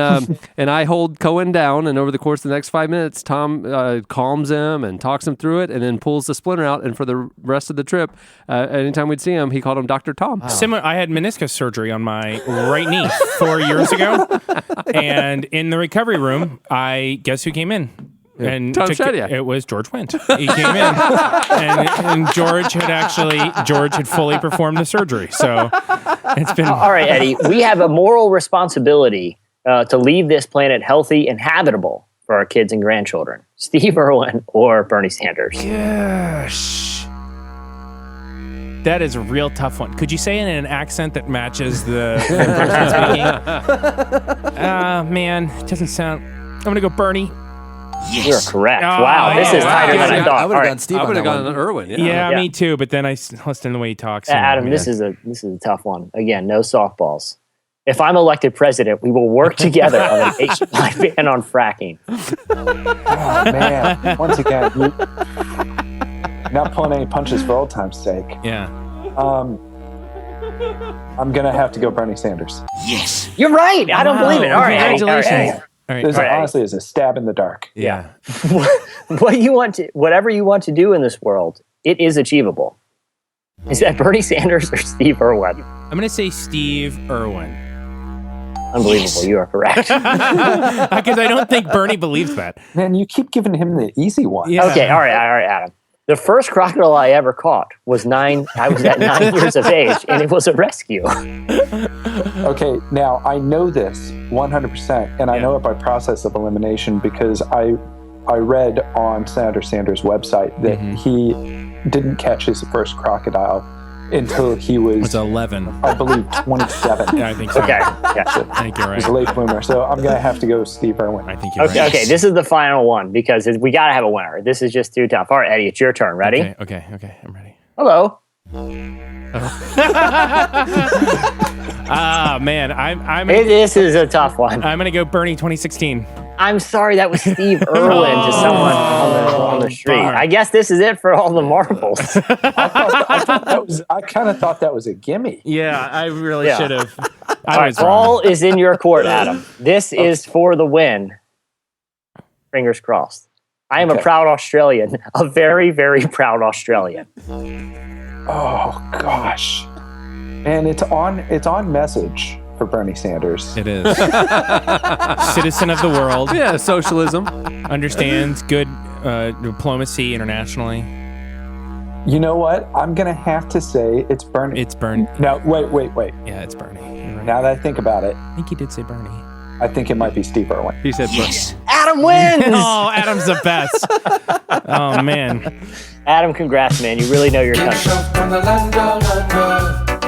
I hold Cohen down, and over the course of the next 5 minutes, Tom calms him and talks him through it, and then pulls the splinter out. And for the rest of the trip, anytime we'd see him, he called him Dr. Tom. Wow. Similar. I had meniscus surgery on my right knee 4 years ago, and in the recovery room, I guess who came in? And Tom Shadyac. it was George Wendt. He came in, and George had fully performed the surgery. So it's been all right, Eddie. We have a moral responsibility to leave this planet healthy and habitable for our kids and grandchildren. Steve Irwin or Bernie Sanders? Gosh. That is a real tough one. Could you say it in an accent that matches the person speaking? Man, it doesn't sound. I'm going to go Bernie. Yes. You're correct. Wow, this is tighter than I thought. I would have gone Steve. I would have gone Irwin. Yeah, me too. But then I listened to the way he talks. Adam, this is a tough one. Again, no softballs. If I'm elected president, we will work together on a nationwide ban on fracking. Oh man! Once again, not pulling any punches for old time's sake. Yeah. I'm gonna have to go Bernie Sanders. Yes, you're right. I don't believe it. All right, congratulations. All right. This honestly is a stab in the dark. Yeah. Whatever you want to do in this world, it is achievable. Is that Bernie Sanders or Steve Irwin? I'm going to say Steve Irwin. Unbelievable. Yes. You are correct. Because I don't think Bernie believes that. Man, you keep giving him the easy one. Yeah. Okay. All right, Adam. The first crocodile I ever caught was 9. I was at 9 years of age, and it was a rescue. Okay, now I know this 100%, and I know it by process of elimination because I read on Senator Sanders' website that he didn't catch his first crocodile until he was 11. I believe 27. Yeah, I think so. Okay. Yeah. I think you're right. He was a late bloomer, so I'm going to have to go Steve Irwin. I think you're right. Okay, this is the final one because we got to have a winner. This is just too tough. All right, Eddie, it's your turn. Ready? Okay, I'm ready. Hello. Man, this is a tough one. I'm going to go Bernie 2016. I'm sorry, that was Steve Irwin to someone on the street. Darn. I guess this is it for all the marbles. I kind of thought that was a gimme. Yeah, I really should have. All is in your court, Adam. This is for the win. Fingers crossed. I am a proud Australian, a very, very proud Australian. Oh gosh, and it's on message for Bernie Sanders. It is. Citizen of the world. Yeah, socialism. Understands good diplomacy internationally. You know what? I'm going to have to say it's Bernie. It's Bernie. No, wait. Yeah, it's Bernie. Right. Now that I think about it. I think he did say Bernie. I think it might be Steve Irwin. He said yes. Adam wins! Oh, Adam's the best. Oh, man. Adam, congrats, man. You really know your country.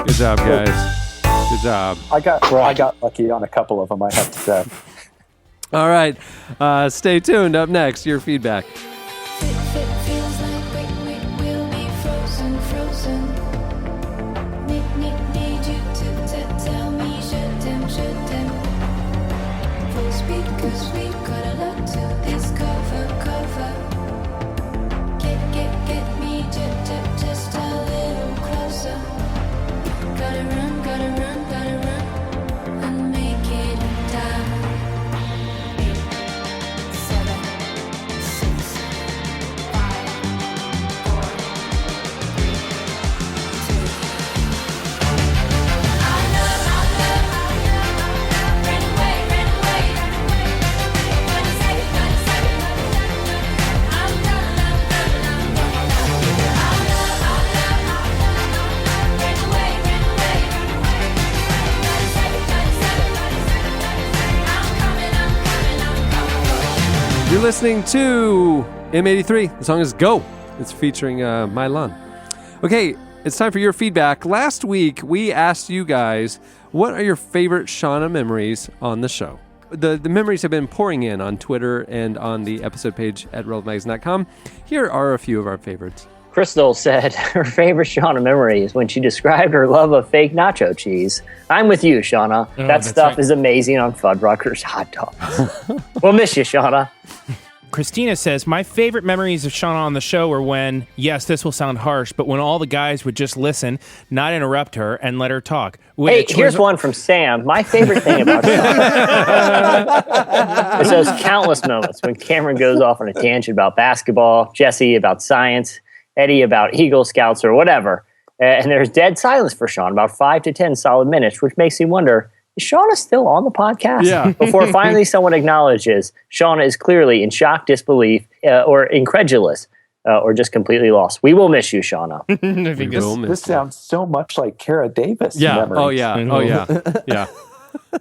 Good job, guys. Good job. I got lucky on a couple of them, I have to say. All right. Stay tuned. Up next, your feedback. You're listening to M83. The song is Go. It's featuring My Lun. Okay, it's time for your feedback. Last week, we asked you guys, what are your favorite Shauna memories on the show? The memories have been pouring in on Twitter and on the episode page at relevantmagazine.com. Here are a few of our favorites. Crystal said her favorite Shauna memory is when she described her love of fake nacho cheese. I'm with you, Shauna. That stuff is amazing on Fuddruckers hot dogs. We'll miss you, Shauna. Christina says, my favorite memories of Shauna on the show were when, yes, this will sound harsh, but when all the guys would just listen, not interrupt her, and let her talk. Hey, here's one from Sam. My favorite thing about Shauna is those countless moments when Cameron goes off on a tangent about basketball, Jesse about science, Eddie about Eagle Scouts or whatever. And there's dead silence for Sean, about 5 to 10 solid minutes, which makes me wonder, is Shauna still on the podcast? Yeah. Before finally someone acknowledges Shauna is clearly in shock, disbelief, or incredulous, or just completely lost. We will miss you, Shauna. This sounds so much like Kara Davis. Yeah. memories. Oh, yeah. Oh, yeah. Yeah.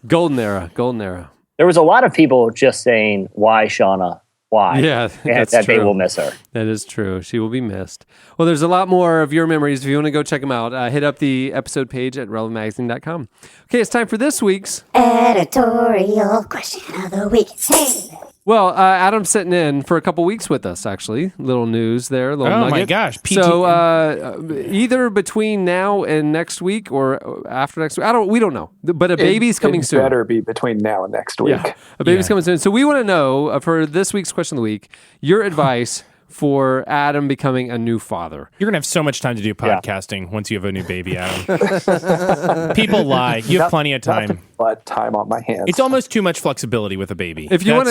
Golden era. There was a lot of people just saying, why, Shauna? Why? Yeah, and that's that true. they will miss her. That is true. She will be missed. Well, there's a lot more of your memories. If you want to go check them out, hit up the episode page at relevantmagazine.com. Okay, it's time for this week's editorial question of the week. Hey. Well, Adam's sitting in for a couple weeks with us, actually. Little news there, little nugget. My gosh. So either between now and next week or after next week, we don't know. But a baby's coming soon. It better be between now and next week. Yeah, a baby's coming soon. So we want to know, for this week's question of the week, your advice for Adam becoming a new father. You're going to have so much time to do podcasting once you have a new baby, Adam. People lie. You have plenty of time. But time on my hands. It's almost too much flexibility with a baby. If you want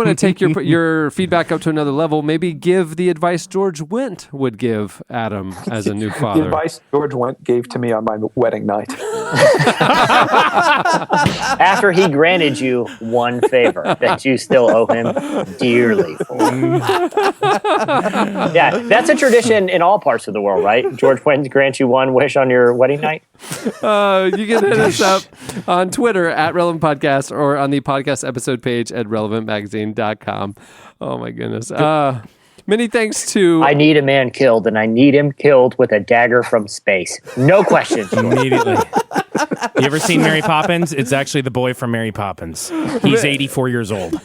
to take your feedback up to another level, maybe give the advice George Wendt would give Adam as a new father. The advice George Wendt gave to me on my wedding night. After he granted you one favor that you still owe him dearly for. Yeah, that's a tradition in all parts of the world, right? George Wendt grants you one wish on your wedding night. You can hit us up on Twitter at Relevant Podcast or on the podcast episode page at relevantmagazine.com. Oh my goodness. Many thanks to... I need a man killed, and I need him killed with a dagger from space. No questions. Immediately. You ever seen Mary Poppins? It's actually the boy from Mary Poppins. He's 84 years old.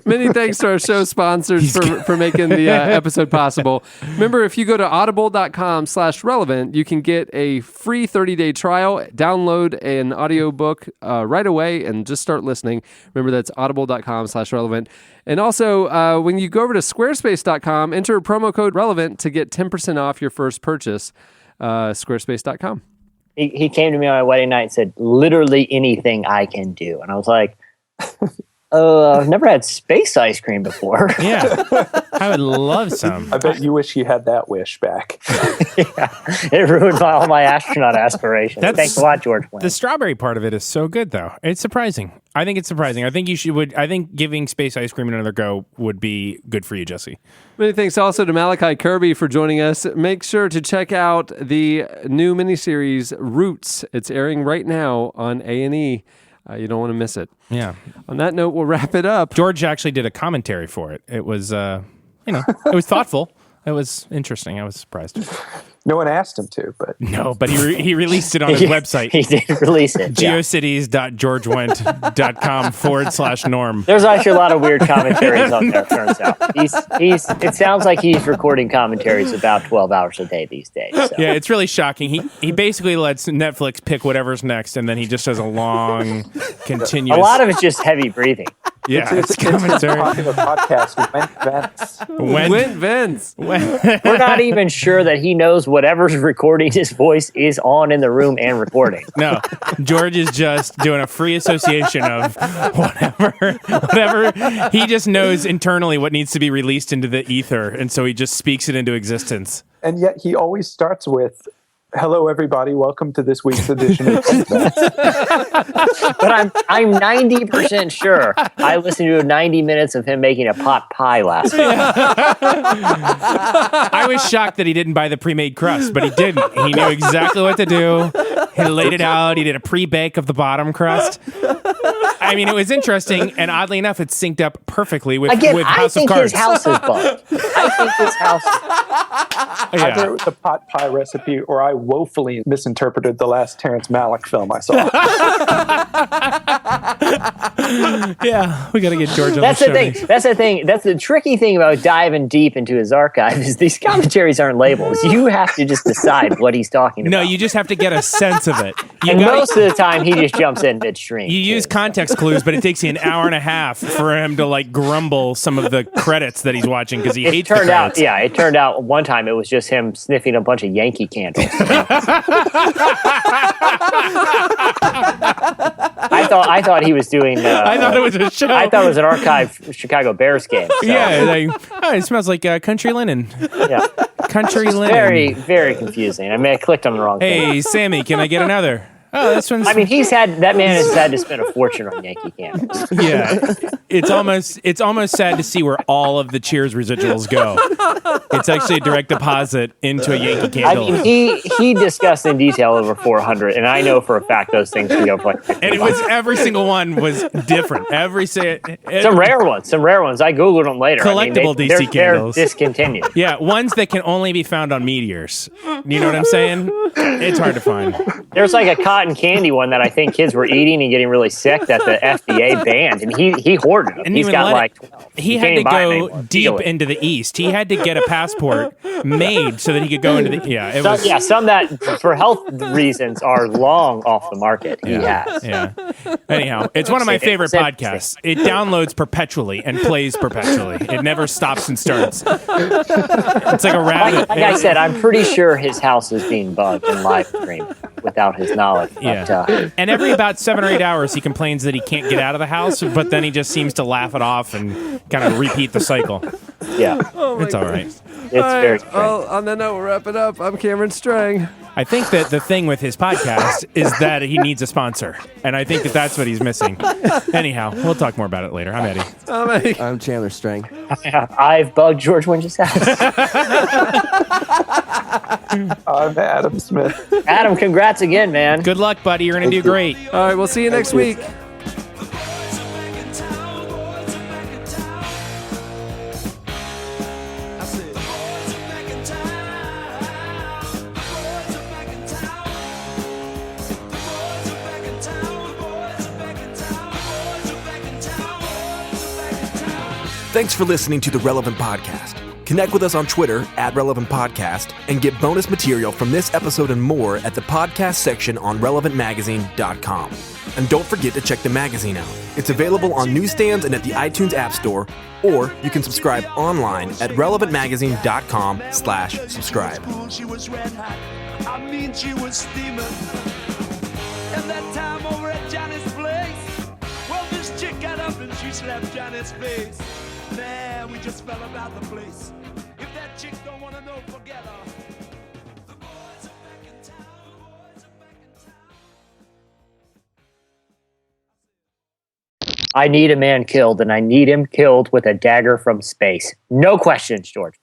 Many thanks to our show sponsors for making the episode possible. Remember, if you go to audible.com/relevant, you can get a free 30-day trial, download an audiobook right away, and just start listening. Remember, that's audible.com/relevant. And also, when you go over to squarespace.com, enter promo code RELEVANT to get 10% off your first purchase. Squarespace.com. He came to me on my wedding night and said, literally anything I can do. And I was like... I've never had space ice cream before. Yeah, I would love some. I bet you wish you had that wish back. Yeah, it ruined all my astronaut aspirations. Thanks a lot, George Wendt. The strawberry part of it is so good, though. It's surprising. I think it's surprising. I think I think giving space ice cream another go would be good for you, Jesse. Many thanks also to Malachi Kirby for joining us. Make sure to check out the new miniseries Roots. It's airing right now on A&E. You don't want to miss it. Yeah. On that note, we'll wrap it up. George actually did a commentary for it. It was, it was thoughtful. It was interesting. I was surprised. No one asked him to, but... No, but he released it on his website. He did release it. geocities.georgewent.com/norm. There's actually a lot of weird commentaries on there, turns out. It sounds like he's recording commentaries about 12 hours a day these days. So. Yeah, it's really shocking. He basically lets Netflix pick whatever's next, and then he just does a long, continuous... A lot of it's just heavy breathing. Yeah, it's commentary. popular podcast. Went Vince. We're not even sure that he knows whatever's recording his voice is on in the room and recording. No, George is just doing a free association of whatever. He just knows internally what needs to be released into the ether, and so he just speaks it into existence. And yet he always starts with, "Hello, everybody. Welcome to this week's edition of But I'm 90% sure I listened to 90 minutes of him making a pot pie last week. I was shocked that he didn't buy the pre-made crust, but he didn't. He knew exactly what to do. He laid it out. He did a pre-bake of the bottom crust. I mean, it was interesting, and oddly enough, it synced up perfectly with House of Cards. His house is bugged. I think his house is Either it was a pot pie recipe, or I woefully misinterpreted the last Terrence Malick film I saw. Yeah, we got to get George on the show. That's the thing. That's the tricky thing about diving deep into his archive is these commentaries aren't labels. You have to just decide what he's talking about. No, you just have to get a sense of it. Most of the time, he just jumps in midstream. You use context clues, but it takes you an hour and a half for him to grumble some of the credits that he's watching because he hates the credits. It turned out one time it was just him sniffing a bunch of Yankee candles. I thought he was doing. I thought it was a show. I thought it was an archive Chicago Bears game. So. Yeah, it smells like country linen. Yeah, country linen. Very, very confusing. I clicked on the wrong thing. Hey, Sammy, can I get another? Oh, this one's. I mean, that man has had to spend a fortune on Yankee candles. Yeah, it's almost sad to see where all of the Cheers residuals go. It's actually a direct deposit into a Yankee candle. I mean, he discussed in detail over 400, and I know for a fact those things can go for like 50 and it was every single one was different. Some rare ones. I googled them later. Collectible DC candles. They're discontinued. Yeah, ones that can only be found on meteors. You know what I'm saying? It's hard to find. There's like a cotton candy one that I think kids were eating and getting really sick that the FDA banned, and he hoarded them. And he's got like 12. He had to go deep into the East. He had to get a passport made so that he could go into the some that for health reasons are long off the market. He has. Yeah. Anyhow, it's one of my favorite podcasts. It downloads perpetually and plays perpetually. It never stops and starts. It's like a rabbit. Like I said, I'm pretty sure his house is being bugged in live stream without his knowledge. Yeah. And every about 7 or 8 hours, he complains that he can't get out of the house, but then he just seems to laugh it off and kind of repeat the cycle. Yeah. It's all right. It's very strange. Well, on that note, we'll wrap it up. I'm Cameron Strang. I think that the thing with his podcast is that he needs a sponsor, and I think that that's what he's missing. Anyhow, we'll talk more about it later. I'm Eddie. I'm Eddie. I'm Chandler Strang. I've bugged George Winch's house. I'm Adam Smith. Adam, congrats again, man. Good luck, buddy. You're going to do great. All right, we'll see you next week. Thanks for listening to the Relevant Podcast. Connect with us on Twitter @RelevantPodcast and get bonus material from this episode and more at the podcast section on relevantmagazine.com. And don't forget to check the magazine out. It's available on newsstands and at the iTunes App Store, or you can subscribe online at relevantmagazine.com/subscribe. She was red hot. I mean, she was steaming. And that time over at Johnny's place, well, this chick got up and she slapped Johnny's face. Man, we just fell about the place. If that chick don't want to know, forget her. The boys are back in town. I need a man killed, and I need him killed with a dagger from space. No questions, George.